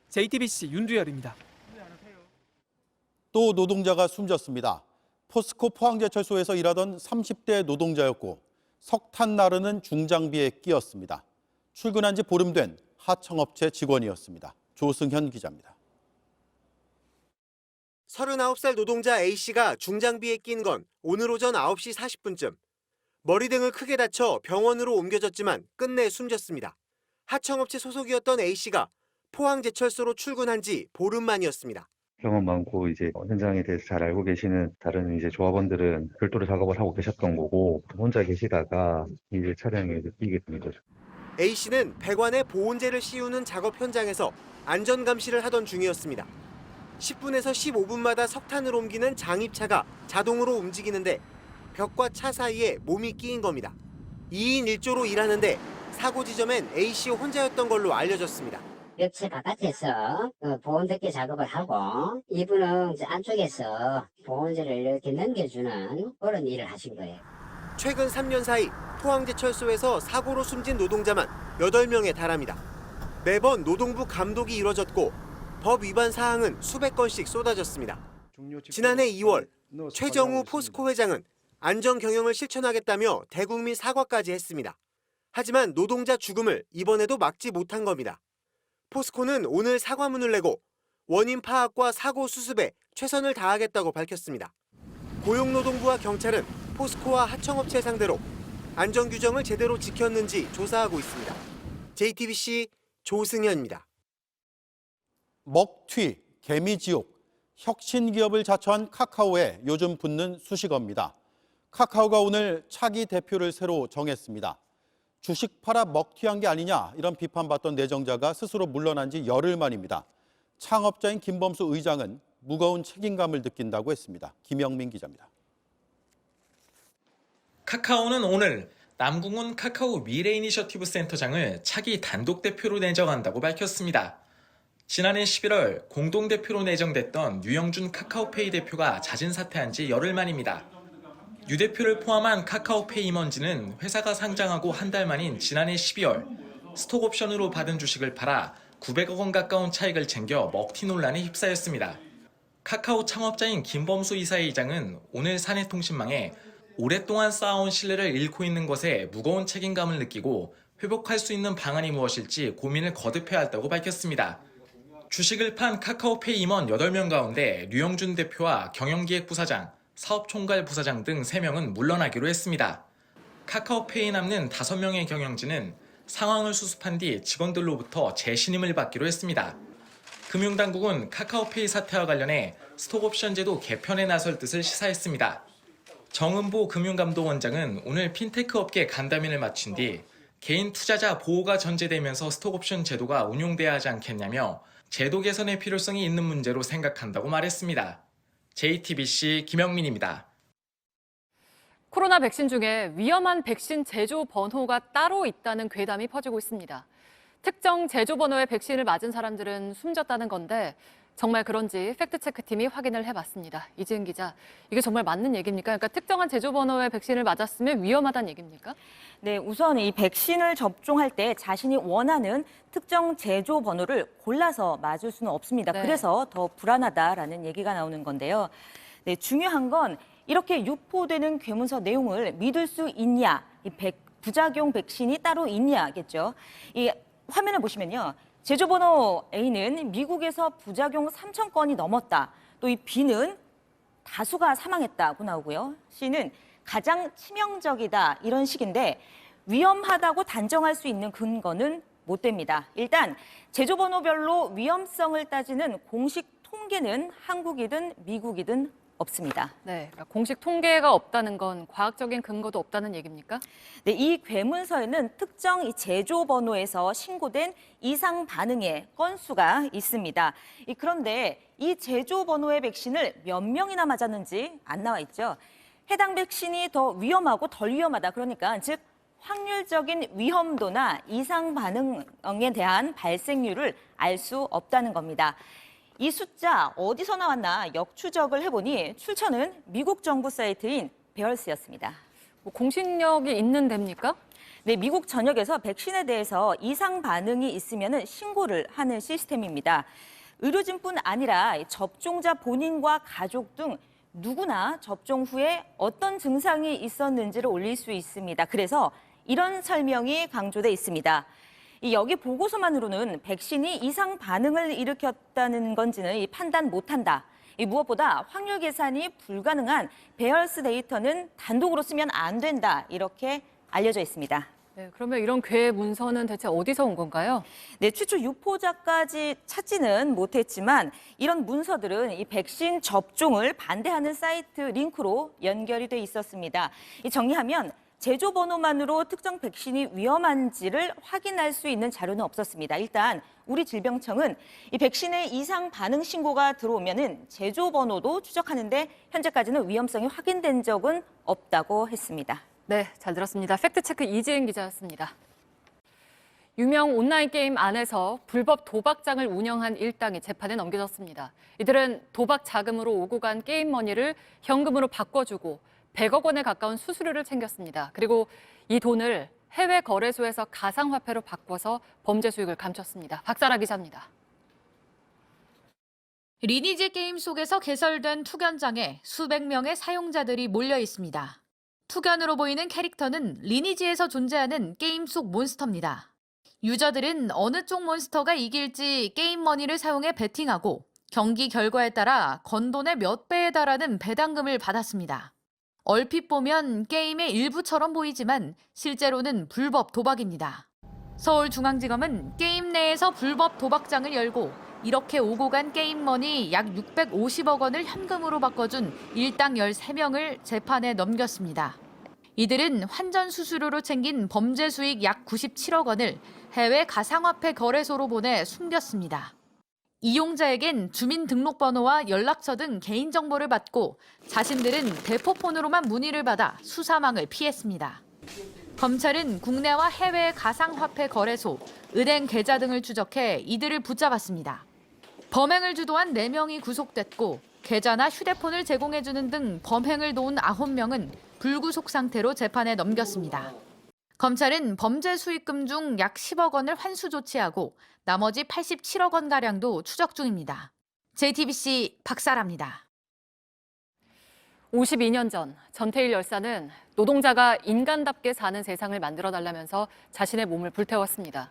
JTBC 윤두열입니다. 또 노동자가 숨졌습니다. 포스코 포항제철소에서 일하던 30대 노동자였고 석탄 나르는 중장비에 끼었습니다. 출근한 지 보름 된 하청업체 직원이었습니다. 조승현 기자입니다. 39살 노동자 A씨가 중장비에 낀 건 오늘 오전 9시 40분쯤. 머리 등을 크게 다쳐 병원으로 옮겨졌지만 끝내 숨졌습니다. 하청업체 소속이었던 A씨가 포항제철소로 출근한 지 보름 만이었습니다. 경험 많고 이제 현장에 대해서 잘 알고 계시는 다른 이제 조합원들은 별도로 작업을 하고 계셨던 거고 혼자 계시다가 이제 차량에 끼게 된 거죠. A씨는 배관에 보온재를 씌우는 작업 현장에서 안전감시를 하던 중이었습니다. 10분에서 15분마다 석탄을 옮기는 장입차가 자동으로 움직이는데 벽과 차 사이에 몸이 끼인 겁니다. 2인 1조로 일하는데 사고 지점엔 A씨 혼자였던 걸로 알려졌습니다. 벽체 바깥에서 보온덮개 작업을 하고 이분은 안쪽에서 보온재를 이렇게 넘겨주는 그런 일을 하신 거예요. 최근 3년 사이 포항제철소에서 사고로 숨진 노동자만 8명에 달합니다. 매번 노동부 감독이 이뤄졌고 법 위반 사항은 수백 건씩 쏟아졌습니다. 지난해 2월 최정우 포스코 회장은 안전 경영을 실천하겠다며 대국민 사과까지 했습니다. 하지만 노동자 죽음을 이번에도 막지 못한 겁니다. 포스코는 오늘 사과문을 내고 원인 파악과 사고 수습에 최선을 다하겠다고 밝혔습니다. 고용노동부와 경찰은 포스코와 하청업체 상대로 안전규정을 제대로 지켰는지 조사하고 있습니다. JTBC 조승현입니다. 먹튀, 개미지옥, 혁신기업을 자처한 카카오에 요즘 붙는 수식어입니다. 카카오가 오늘 차기 대표를 새로 정했습니다. 주식 팔아 먹튀한 게 아니냐 이런 비판받던 내정자가 스스로 물러난 지 열흘 만입니다. 창업자인 김범수 의장은 무거운 책임감을 느낀다고 했습니다. 김영민 기자입니다. 카카오는 오늘 남궁훈 카카오 미래이니셔티브 센터장을 차기 단독 대표로 내정한다고 밝혔습니다. 지난해 11월 공동대표로 내정됐던 류영준 카카오페이 대표가 자진 사퇴한 지 열흘 만입니다. 유 대표를 포함한 카카오페이 임원진은 회사가 상장하고 한 달 만인 지난해 12월 스톡옵션으로 받은 주식을 팔아 900억 원 가까운 차익을 챙겨 먹튀 논란에 휩싸였습니다. 카카오 창업자인 김범수 이사회장은 오늘 사내통신망에 오랫동안 쌓아온 신뢰를 잃고 있는 것에 무거운 책임감을 느끼고 회복할 수 있는 방안이 무엇일지 고민을 거듭해야 한다고 밝혔습니다. 주식을 판 카카오페이 임원 8명 가운데 류영준 대표와 경영기획부사장, 사업총괄 부사장 등 3명은 물러나기로 했습니다. 카카오페이에 남는 5명의 경영진은 상황을 수습한 뒤 직원들로부터 재신임을 받기로 했습니다. 금융당국은 카카오페이 사태와 관련해 스톡옵션 제도 개편에 나설 뜻을 시사했습니다. 정은보 금융감독원장은 오늘 핀테크 업계 간담회를 마친 뒤 개인 투자자 보호가 전제되면서 스톡옵션 제도가 운용돼야 하지 않겠냐며 제도 개선의 필요성이 있는 문제로 생각한다고 말했습니다. JTBC 김영민입니다. 코로나 백신 중에 위험한 백신 제조 번호가 따로 있다는 괴담이 퍼지고 있습니다. 특정 제조 번호의 백신을 맞은 사람들은 숨졌다는 건데 정말 그런지 팩트체크팀이 확인을 해봤습니다. 이지은 기자, 이게 정말 맞는 얘기입니까? 그러니까 특정한 제조 번호의 백신을 맞았으면 위험하다는 얘기입니까? 네, 우선 이 백신을 접종할 때 자신이 원하는 특정 제조 번호를 골라서 맞을 수는 없습니다. 네. 그래서 더 불안하다라는 얘기가 나오는 건데요. 네, 중요한 건 이렇게 유포되는 괴문서 내용을 믿을 수 있냐, 부작용 백신이 따로 있냐겠죠. 이 화면을 보시면요. 제조번호 A는 미국에서 부작용 3,000건이 넘었다. 또 이 B는 다수가 사망했다고 나오고요. C는 가장 치명적이다. 이런 식인데 위험하다고 단정할 수 있는 근거는 못 됩니다. 일단 제조번호별로 위험성을 따지는 공식 통계는 한국이든 미국이든 없습니다. 네, 그러니까 공식 통계가 없다는 건 과학적인 근거도 없다는 얘기입니까? 네, 이 괴문서에는 특정 이 제조 번호에서 신고된 이상 반응의 건수가 있습니다. 그런데 이 제조 번호의 백신을 몇 명이나 맞았는지 안 나와 있죠. 해당 백신이 더 위험하고 덜 위험하다. 그러니까 즉 확률적인 위험도나 이상 반응에 대한 발생률을 알 수 없다는 겁니다. 이 숫자 어디서 나왔나 역추적을 해보니 출처는 미국 정부 사이트인 베얼스였습니다. 공신력이 있는 데입니까? 네, 미국 전역에서 백신에 대해서 이상 반응이 있으면 신고를 하는 시스템입니다. 의료진뿐 아니라 접종자 본인과 가족 등 누구나 접종 후에 어떤 증상이 있었는지를 올릴 수 있습니다. 그래서 이런 설명이 강조돼 있습니다. 여기 보고서만으로는 백신이 이상 반응을 일으켰다는 건지는 판단 못한다. 무엇보다 확률 계산이 불가능한 배열스 데이터는 단독으로 쓰면 안 된다. 이렇게 알려져 있습니다. 네, 그러면 이런 괴 문서는 대체 어디서 온 건가요? 네, 최초 유포자까지 찾지는 못했지만 이런 문서들은 이 백신 접종을 반대하는 사이트 링크로 연결이 돼 있었습니다. 정리하면 제조 번호만으로 특정 백신이 위험한지를 확인할 수 있는 자료는 없었습니다. 일단 우리 질병청은 이 백신의 이상 반응 신고가 들어오면은 제조 번호도 추적하는데 현재까지는 위험성이 확인된 적은 없다고 했습니다. 네, 잘 들었습니다. 팩트체크 이지은 기자였습니다. 유명 온라인 게임 안에서 불법 도박장을 운영한 일당이 재판에 넘겨졌습니다. 이들은 도박 자금으로 오고 간 게임 머니를 현금으로 바꿔주고 100억 원에 가까운 수수료를 챙겼습니다. 그리고 이 돈을 해외 거래소에서 가상화폐로 바꿔서 범죄 수익을 감췄습니다. 박사라 기자입니다. 리니지 게임 속에서 개설된 투견장에 수백 명의 사용자들이 몰려 있습니다. 투견으로 보이는 캐릭터는 리니지에서 존재하는 게임 속 몬스터입니다. 유저들은 어느 쪽 몬스터가 이길지 게임 머니를 사용해 베팅하고 경기 결과에 따라 건 돈의 몇 배에 달하는 배당금을 받았습니다. 얼핏 보면 게임의 일부처럼 보이지만 실제로는 불법 도박입니다. 서울중앙지검은 게임 내에서 불법 도박장을 열고 이렇게 오고 간 게임머니 약 650억 원을 현금으로 바꿔준 일당 13명을 재판에 넘겼습니다. 이들은 환전 수수료로 챙긴 범죄 수익 약 97억 원을 해외 가상화폐 거래소로 보내 숨겼습니다. 이용자에겐 주민등록번호와 연락처 등 개인정보를 받고 자신들은 대포폰으로만 문의를 받아 수사망을 피했습니다. 검찰은 국내와 해외 가상화폐 거래소, 은행 계좌 등을 추적해 이들을 붙잡았습니다. 범행을 주도한 4명이 구속됐고 계좌나 휴대폰을 제공해주는 등 범행을 도운 9명은 불구속 상태로 재판에 넘겼습니다. 검찰은 범죄 수익금 중 약 10억 원을 환수 조치하고 나머지 87억 원가량도 추적 중입니다. JTBC 박사라입니다. 52년 전 전태일 열사는 노동자가 인간답게 사는 세상을 만들어달라면서 자신의 몸을 불태웠습니다.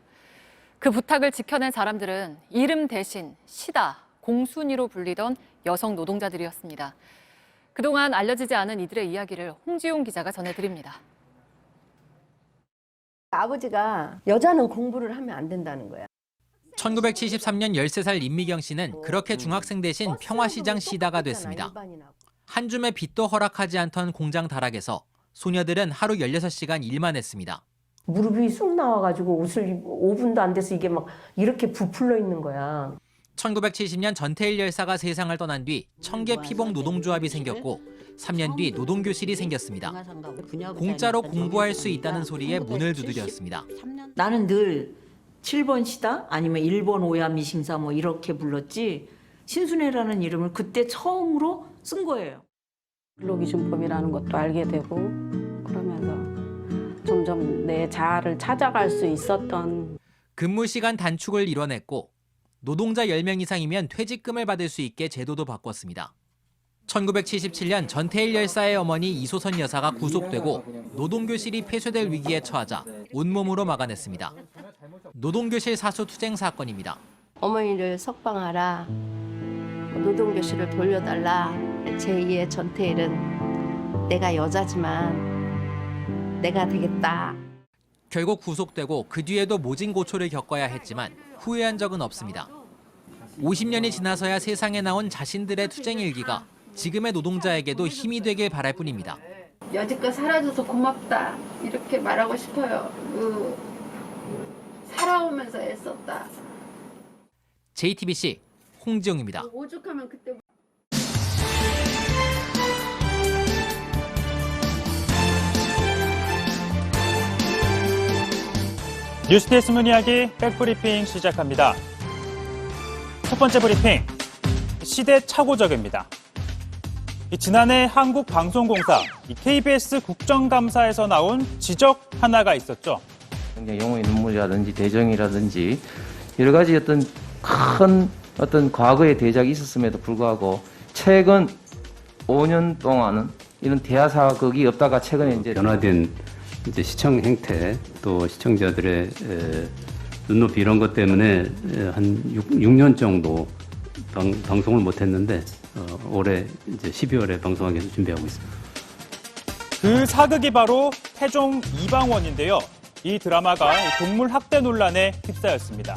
그 부탁을 지켜낸 사람들은 이름 대신 시다, 공순이로 불리던 여성 노동자들이었습니다. 그동안 알려지지 않은 이들의 이야기를 홍지용 기자가 전해드립니다. 아버지가 여자는 공부를 하면 안 된다는 거야. 1973년 13살 임미경 씨는 그렇게 중학생 대신 평화시장 시다가 됐습니다. 한 줌의 빚도 허락하지 않던 공장 다락에서 소녀들은 하루 16시간 일만 했습니다. 무릎이 쑥 나와가지고 옷을 5분도 안 돼서 이게 막 이렇게 부풀러 있는 거야. 1970년 전태일 열사가 세상을 떠난 뒤 청계 피복 노동조합이 생겼고 3년 뒤 노동교실이 생겼습니다. 공짜로 공부할 수 있다는 소리에 문을 두드렸습니다. 나는 늘 7번 시다 아니면 1번 오야 미싱사 뭐 이렇게 불렀지 신순애라는 이름을 그때 처음으로 쓴 거예요. 근로기준법이라는 것도 알게 되고 그러면서 점점 내 자아를 찾아갈 수 있었던. 근무 시간 단축을 이뤄냈고 노동자 10명 이상이면 퇴직금을 받을 수 있게 제도도 바꿨습니다. 1977년 전태일 열사의 어머니 이소선 여사가 구속되고 노동교실이 폐쇄될 위기에 처하자 온몸으로 막아냈습니다. 노동교실 사수 투쟁 사건입니다. 어머니를 석방하라, 노동교실을 돌려달라. 제2의 전태일은 내가 여자지만 내가 되겠다. 결국 구속되고 그 뒤에도 모진 고초를 겪어야 했지만 후회한 적은 없습니다. 50년이 지나서야 세상에 나온 자신들의 투쟁 일기가 지금의 노동자에게도 힘이 되길 바랄 뿐입니다. 여지껏 살아줘서 고맙다 이렇게 말하고 싶어요. 살아오면서 애썼다. JTBC 홍지용입니다. 오죽하면 그때. 뉴스데이 숨은 이야기 백브리핑 시작합니다. 첫 번째 브리핑, 시대착오적입니다. 지난해 한국방송공사 KBS 국정감사에서 나온 지적 하나가 있었죠. 영웅의 눈물이라든지 대정이라든지 여러 가지 큰 과거의 대작이 있었음에도 불구하고 최근 5년 동안은 이런 대하사극이 없다가 최근에 이제 변화된 시청 행태 또 시청자들의 눈높이 이런 것 때문에 한 6년 정도 방송을 못했는데 올해 이제 12월에 방송하기 위해서 준비하고 있습니다. 그 사극이 바로 태종 이방원인데요. 이 드라마가 동물 학대 논란에 휩싸였습니다.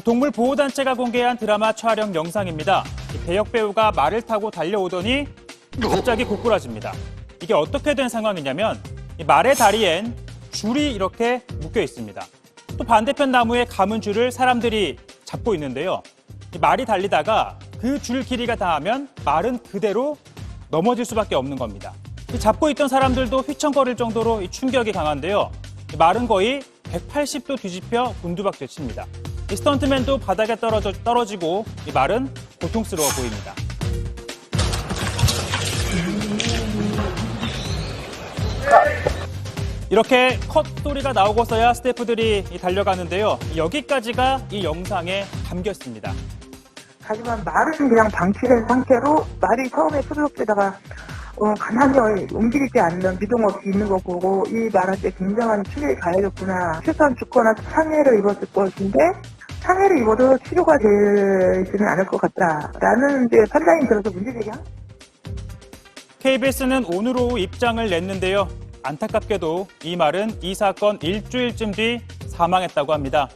동물보호단체가 공개한 드라마 촬영 영상입니다. 배역 배우가 말을 타고 달려오더니 갑자기 고꾸라집니다. 이게 어떻게 된 상황이냐면 이 말의 다리엔 줄이 이렇게 묶여 있습니다. 또 반대편 나무에 감은 줄을 사람들이 잡고 있는데요. 이 말이 달리다가 그 줄 길이가 닿으면 말은 그대로 넘어질 수밖에 없는 겁니다. 이 잡고 있던 사람들도 휘청거릴 정도로 이 충격이 강한데요. 이 말은 거의 180도 뒤집혀 곤두박질 칩니다. 이 스턴트맨도 바닥에 떨어지고 이 말은 고통스러워 보입니다. 이렇게 컷 소리가 나오고서야 스태프들이 달려가는데요. 여기까지가 이 영상에 담겼습니다. 하지만 말은 그냥 방치된 상태로 말이 처음에 수도꼭지다가 가만히 움직이지 않는 미동 없이 있는 거 보고 이 말한테 굉장한 충격이 가해졌구나. 최소한 죽거나 상해를 입었을 것인데 상해를 입어도 치료가 되지는 않을 것 같다라는 이제 판단이 들어서 문제제기한. KBS는 오늘 오후 입장을 냈는데요. 안타깝게도 이 말은 이 사건 일주일쯤 뒤 사망했다고 합니다.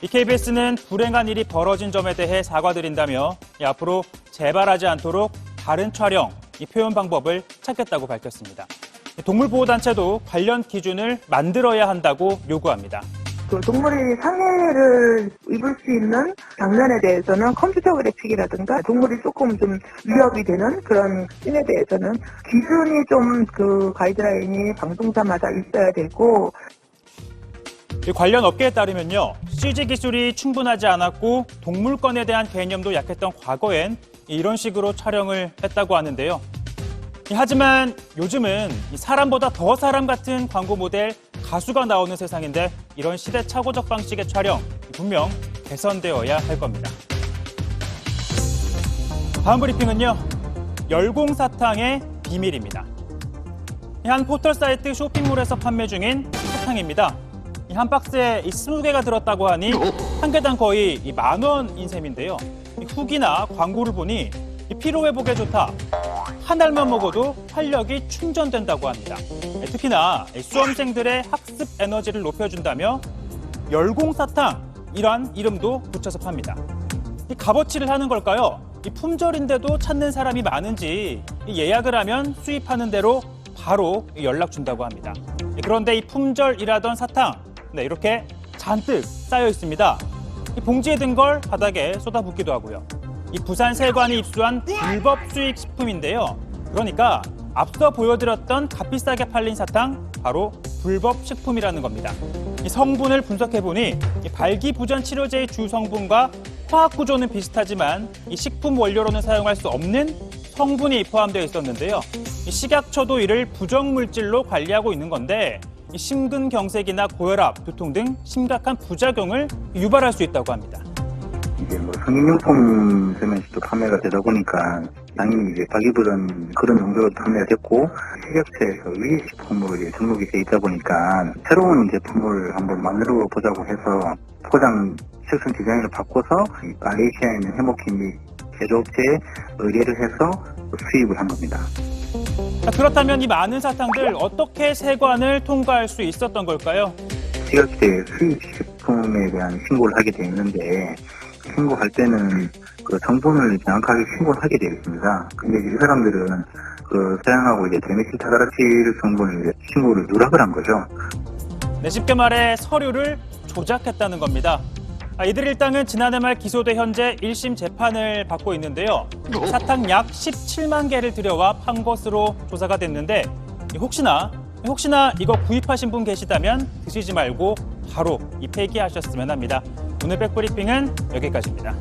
이 KBS는 불행한 일이 벌어진 점에 대해 사과드린다며 앞으로 재발하지 않도록 다른 촬영, 이 표현 방법을 찾겠다고 밝혔습니다. 동물보호단체도 관련 기준을 만들어야 한다고 요구합니다. 동물이 상해를 입을 수 있는 장면에 대해서는 컴퓨터 그래픽이라든가 동물이 조금 좀 위협이 되는 그런 씬에 대해서는 기준이 좀 그 가이드라인이 방송사마다 있어야 되고. 관련 업계에 따르면요, CG 기술이 충분하지 않았고 동물권에 대한 개념도 약했던 과거엔 이런 식으로 촬영을 했다고 하는데요. 하지만 요즘은 사람보다 더 사람 같은 광고 모델 가수가 나오는 세상인데 이런 시대착오적 방식의 촬영 분명 개선되어야 할 겁니다. 다음 브리핑은요, 열공사탕의 비밀입니다. 한 포털 사이트 쇼핑몰에서 판매 중인 사탕입니다. 한 박스에 20개가 들었다고 하니 한 개당 거의 10,000원인 셈인데요. 후기나 광고를 보니 피로회복에 좋다. 한 알만 먹어도 활력이 충전된다고 합니다. 특히나 수험생들의 학습 에너지를 높여준다며 열공사탕이란 이름도 붙여서 팝니다. 값어치를 하는 걸까요? 품절인데도 찾는 사람이 많은지 예약을 하면 수입하는 대로 바로 연락 준다고 합니다. 그런데 이 품절이라던 사탕, 이렇게 잔뜩 쌓여 있습니다. 봉지에 든 걸 바닥에 쏟아붓기도 하고요. 이 부산 세관이 입수한 불법 수입 식품인데요. 그러니까 앞서 보여드렸던 값비싸게 팔린 사탕, 바로 불법 식품이라는 겁니다. 이 성분을 분석해보니 이 발기부전 치료제의 주 성분과 화학 구조는 비슷하지만 이 식품 원료로는 사용할 수 없는 성분이 포함되어 있었는데요. 이 식약처도 이를 부정물질로 관리하고 있는 건데 이 심근경색이나 고혈압, 두통 등 심각한 부작용을 유발할 수 있다고 합니다. 이제 성인용품 세면시도 판매가 되다 보니까 당연히 이제 발기부전 그런 용도로 판매가 됐고 식약처에서 위식품으로 이제 등록이 돼 있다 보니까 새로운 제품을 한번 만들어 보자고 해서 포장 색상 디자인을 바꿔서 말레이시아에 있는 해모킴 및 제조업체에 의뢰를 해서 수입을 한 겁니다. 그렇다면 이 많은 사탕들 어떻게 세관을 통과할 수 있었던 걸까요? 식약처에 수입식품에 대한 신고를 하게 돼 있는데 신고할 때는 그 성분을 정확하게 신고를 하게 되어 있습니다. 근데 이 사람들은 사용하고 이제 데메틸타라칠 성분을 신고를 누락을 한 거죠. 쉽게 말해 서류를 조작했다는 겁니다. 이들 일당은 지난해 말 기소돼 현재 1심 재판을 받고 있는데요. 사탕 약 17만 개를 들여와 판 것으로 조사가 됐는데 혹시나 이거 구입하신 분 계시다면 드시지 말고 바로 폐기하셨으면 합니다. 오늘 백브리핑은 여기까지입니다.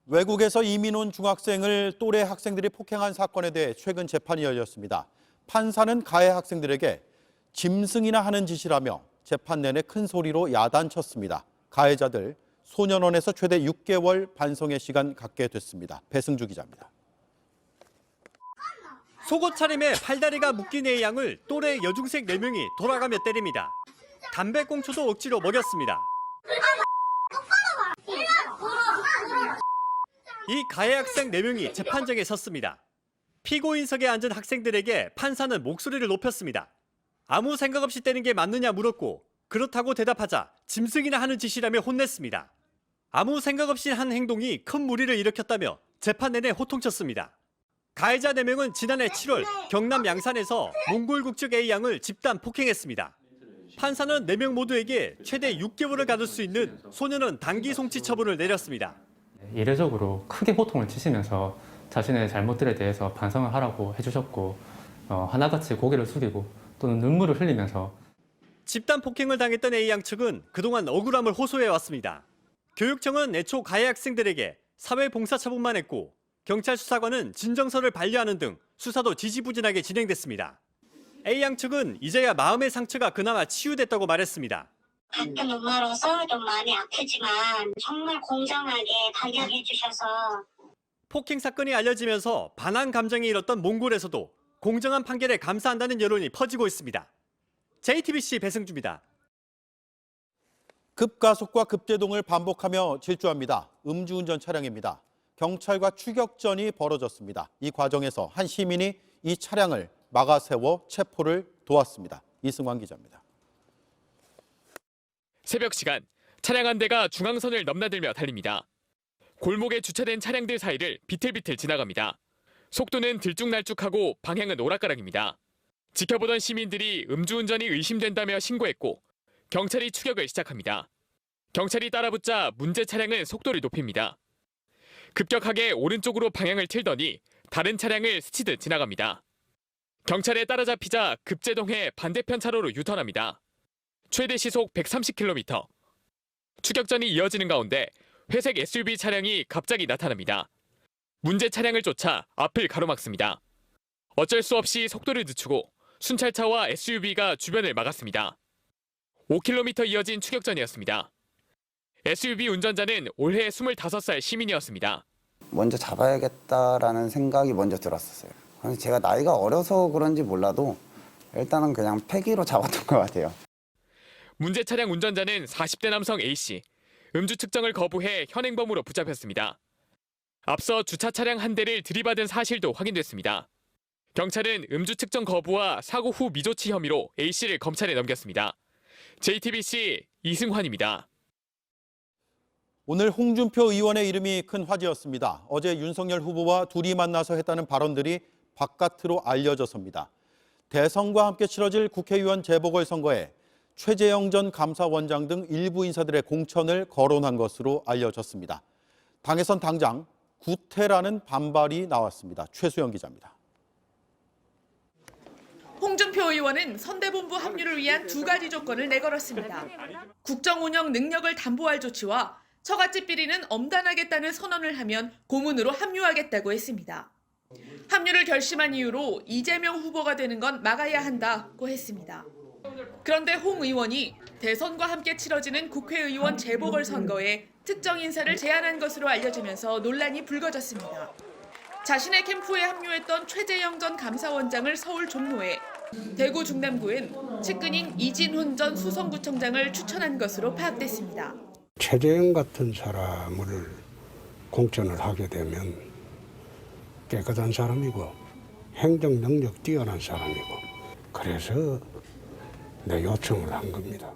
외국에서 이민 온 중학생을 또래 학생들이 폭행한 사건에 대해 최근 재판이 열렸습니다. 판사는 가해 학생들에게 짐승이나 하는 짓이라며 재판 내내 큰 소리로 야단쳤습니다. 가해자들 소년원에서 최대 6개월 반성의 시간 갖게 됐습니다. 배승주 기자입니다. 속옷 차림에 팔다리가 묶인 A양을 또래 여중생 4명이 돌아가며 때립니다. 담배꽁초도 억지로 먹였습니다. 이 가해 학생 4명이 재판정에 섰습니다. 피고인석에 앉은 학생들에게 판사는 목소리를 높였습니다. 아무 생각 없이 때린 게 맞느냐 물었고 그렇다고 대답하자 짐승이나 하는 짓이라며 혼냈습니다. 아무 생각 없이 한 행동이 큰 무리를 일으켰다며 재판 내내 호통쳤습니다. 가해자 4명은 지난해 7월 경남 양산에서 몽골 국적 A양을 집단 폭행했습니다. 판사는 4명 모두에게 최대 6개월을 가둘 수 있는 소년원 단기 송치 처분을 내렸습니다. 이례적으로 크게 호통을 치시면서 자신의 잘못들에 대해서 반성을 하라고 해주셨고 하나같이 고개를 숙이고 또는 눈물을 흘리면서 집단 폭행을 당했던 A양 측은 그동안 억울함을 호소해왔습니다. 교육청은 애초 가해 학생들에게 사회봉사 처분만 했고 경찰 수사관은 진정서를 반려하는 등 수사도 지지부진하게 진행됐습니다. A양 측은 이제야 마음의 상처가 그나마 치유됐다고 말했습니다. 같은 엄마로서 좀 많이 아프지만 정말 공정하게 타결해 주셔서 폭행 사건이 알려지면서 반한 감정이 일었던 몽골에서도 공정한 판결에 감사한다는 여론이 퍼지고 있습니다. JTBC 배승주입니다. 급가속과 급제동을 반복하며 질주합니다. 음주운전 차량입니다. 경찰과 추격전이 벌어졌습니다. 이 과정에서 한 시민이 이 차량을 막아세워 체포를 도왔습니다. 이승환 기자입니다. 새벽 시간 차량 한 대가 중앙선을 넘나들며 달립니다. 골목에 주차된 차량들 사이를 비틀비틀 지나갑니다. 속도는 들쭉날쭉하고 방향은 오락가락입니다. 지켜보던 시민들이 음주운전이 의심된다며 신고했고 경찰이 추격을 시작합니다. 경찰이 따라붙자 문제 차량은 속도를 높입니다. 급격하게 오른쪽으로 방향을 틀더니 다른 차량을 스치듯 지나갑니다. 경찰에 따라잡히자 급제동해 반대편 차로로 유턴합니다. 최대 시속 130km. 추격전이 이어지는 가운데 회색 SUV 차량이 갑자기 나타납니다. 문제 차량을 쫓아 앞을 가로막습니다. 어쩔 수 없이 속도를 늦추고 순찰차와 SUV가 주변을 막았습니다. 5km 이어진 추격전이었습니다. SUV 운전자는 올해 25살 시민이었습니다. 먼저 잡아야겠다라는 생각이 먼저 들었었어요. 그래서 제가 나이가 어려서 그런지 몰라도 일단은 그냥 패기로 잡았던 것 같아요. 문제 차량 운전자는 40대 남성 A씨. 음주 측정을 거부해 현행범으로 붙잡혔습니다. 앞서 주차 차량 한 대를 들이받은 사실도 확인됐습니다. 경찰은 음주 측정 거부와 사고 후 미조치 혐의로 A씨를 검찰에 넘겼습니다. JTBC 이승환입니다. 오늘 홍준표 의원의 이름이 큰 화제였습니다. 어제 윤석열 후보와 둘이 만나서 했다는 발언들이 바깥으로 알려져서입니다. 대선과 함께 치러질 국회의원 재보궐선거에 최재형 전 감사원장 등 일부 인사들의 공천을 거론한 것으로 알려졌습니다. 당에선 당장 구태라는 반발이 나왔습니다. 최수영 기자입니다. 홍준표 의원은 선대본부 합류를 위한 2가지 조건을 내걸었습니다. 국정 운영 능력을 담보할 조치와 처갓집 비리는 엄단하겠다는 선언을 하면 고문으로 합류하겠다고 했습니다. 합류를 결심한 이유로 이재명 후보가 되는 건 막아야 한다고 했습니다. 그런데 홍 의원이 대선과 함께 치러지는 국회의원 재보궐선거에 특정 인사를 제안한 것으로 알려지면서 논란이 불거졌습니다. 자신의 캠프에 합류했던 최재형 전 감사원장을 서울 종로에, 대구 중남구엔 측근인 이진훈 전 수성구청장을 추천한 것으로 파악됐습니다. 최재형 같은 사람을 공천을 하게 되면 깨끗한 사람이고 행정 능력 뛰어난 사람이고 그래서 내 요청을 한 겁니다.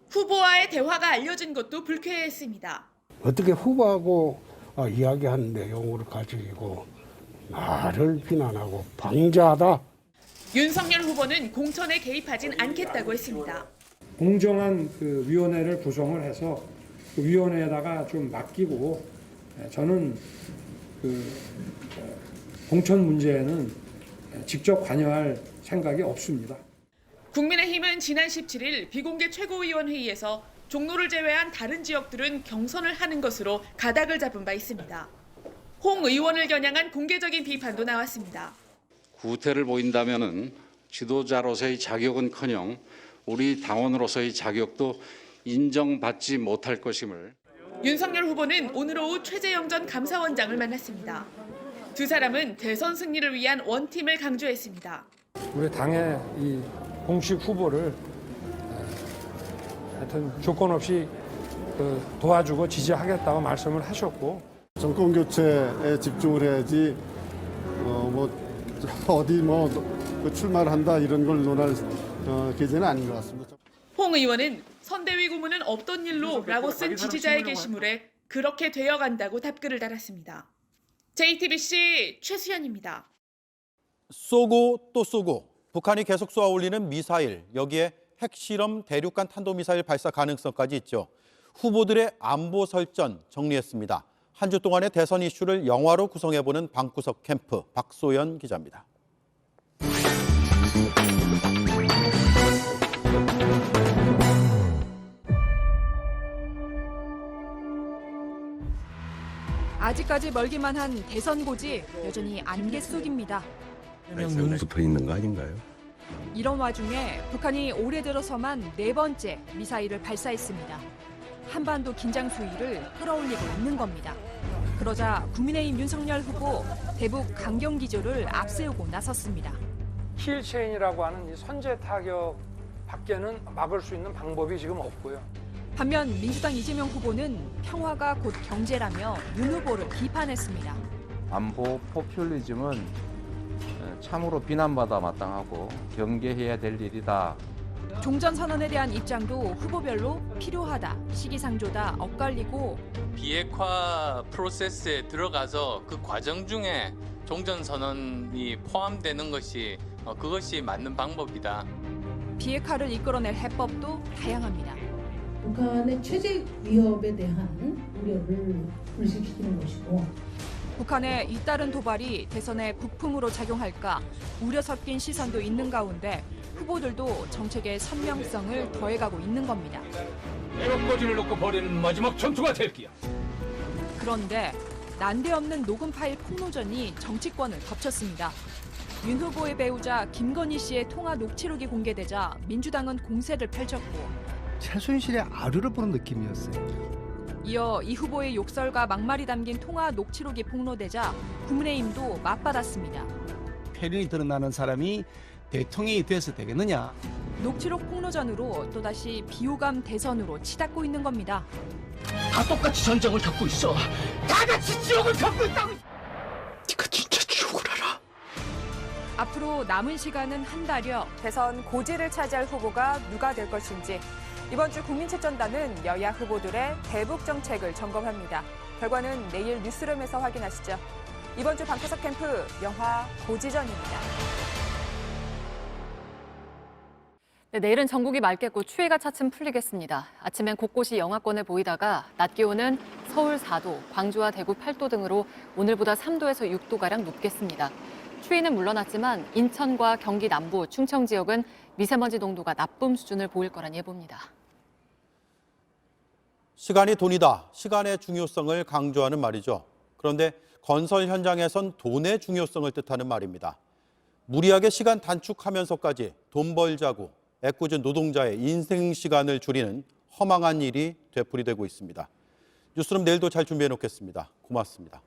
후보와의 대화가 알려진 것도 불쾌했습니다. 어떻게 후보하고 이야기한 내용을 가지고 나를 비난하고 방자하다. 윤석열 후보는 공천에 개입하진 않겠다고 했습니다. 공정한 그 위원회를 구성을 해서 그 위원회에다가 좀 맡기고 저는 그 공천 문제에는 직접 관여할 생각이 없습니다. 국민의힘은 지난 17일 비공개 최고위원회의에서 종로를 제외한 다른 지역들은 경선을 하는 것으로 가닥을 잡은 바 있습니다. 홍 의원을 겨냥한 공개적인 비판도 나왔습니다. 구태를 보인다면은 지도자로서의 자격은커녕 우리 당원으로서의 자격도 인정받지 못할 것임을. 윤석열 후보는 오늘 오후 최재형 전 감사원장을 만났습니다. 두 사람은 대선 승리를 위한 원팀을 강조했습니다. 우리 당의 이 공식 후보를 하여튼 조건 없이 도와주고 지지하겠다고 말씀을 하셨고, 정권 교체에 집중을 해야지 어디 출마를 한다 이런 걸 논할 계제는 아닌 것 같습니다. 홍 의원은 선대위 고문은 없던 일로라고 쓴 지지자의 게시물에 그렇게 되어간다고 답글을 달았습니다. JTBC 최수연입니다. 쏘고 또 쏘고 북한이 계속 쏘아 올리는 미사일, 여기에 핵실험 대륙간 탄도미사일 발사 가능성까지 있죠. 후보들의 안보 설전 정리했습니다. 한 주 동안의 대선 이슈를 영화로 구성해보는 방구석 캠프, 박소연 기자입니다. 아직까지 멀기만 한 대선 고지 여전히 안개 속입니다. 붙어 있는 거 아닌가요? 이런 와중에 북한이 올해 들어서만 4번째 미사일을 발사했습니다. 한반도 긴장 수위를 끌어올리고 있는 겁니다. 그러자 국민의힘 윤석열 후보 대북 강경 기조를 앞세우고 나섰습니다. 킬체인이라고 하는 이 선제 타격 밖에는 막을 수 있는 방법이 지금 없고요. 반면 민주당 이재명 후보는 평화가 곧 경제라며 윤 후보를 비판했습니다. 안보 포퓰리즘은 참으로 비난받아 마땅하고 경계해야 될 일이다. 종전선언에 대한 입장도 후보별로 필요하다, 시기상조다, 엇갈리고 비핵화 프로세스에 들어가서 그 과정 중에 종전선언이 포함되는 것이 그것이 맞는 방법이다. 비핵화를 이끌어낼 해법도 다양합니다. 북한의 체제 위협에 대한 우려를 불식시키는 것이고, 북한의 잇따른 도발이 대선의 북풍으로 작용할까 우려 섞인 시선도 있는 가운데 후보들도 정책의 선명성을 더해가고 있는 겁니다. 애국거지를 놓고 벌이는 마지막 전투가 될 기야. 그런데 난데없는 녹음 파일 폭로전이 정치권을 덮쳤습니다. 윤 후보의 배우자 김건희 씨의 통화 녹취록이 공개되자 민주당은 공세를 펼쳤고, 최순실의 아류를 보는 느낌이었어요. 이어 이 후보의 욕설과 막말이 담긴 통화 녹취록이 폭로되자 국민의힘도 맞받았습니다. 패륜이 드러나는 사람이 대통령이 돼서 되겠느냐. 녹취록 폭로전으로 또다시 비호감 대선으로 치닫고 있는 겁니다. 다 똑같이 전쟁을 겪고 있어. 다 같이 지옥을 겪고 있다고. 네가 진짜 지옥을 알아. 앞으로 남은 시간은 한 달여. 대선 고지를 차지할 후보가 누가 될 것인지 이번 주 국민체전단은 여야 후보들의 대북 정책을 점검합니다. 결과는 내일 뉴스룸에서 확인하시죠. 이번 주 방구석 캠프 영화 고지전입니다. 네, 내일은 전국이 맑겠고 추위가 차츰 풀리겠습니다. 아침엔 곳곳이 영하권을 보이다가 낮 기온은 서울 4도, 광주와 대구 8도 등으로 오늘보다 3도에서 6도가량 높겠습니다. 추위는 물러났지만 인천과 경기 남부, 충청 지역은 미세먼지 농도가 나쁨 수준을 보일 거란 예보입니다. 시간이 돈이다. 시간의 중요성을 강조하는 말이죠. 그런데 건설 현장에선 돈의 중요성을 뜻하는 말입니다. 무리하게 시간 단축하면서까지 돈 벌자고 애꿎은 노동자의 인생 시간을 줄이는 허망한 일이 되풀이되고 있습니다. 뉴스룸 내일도 잘 준비해 놓겠습니다. 고맙습니다.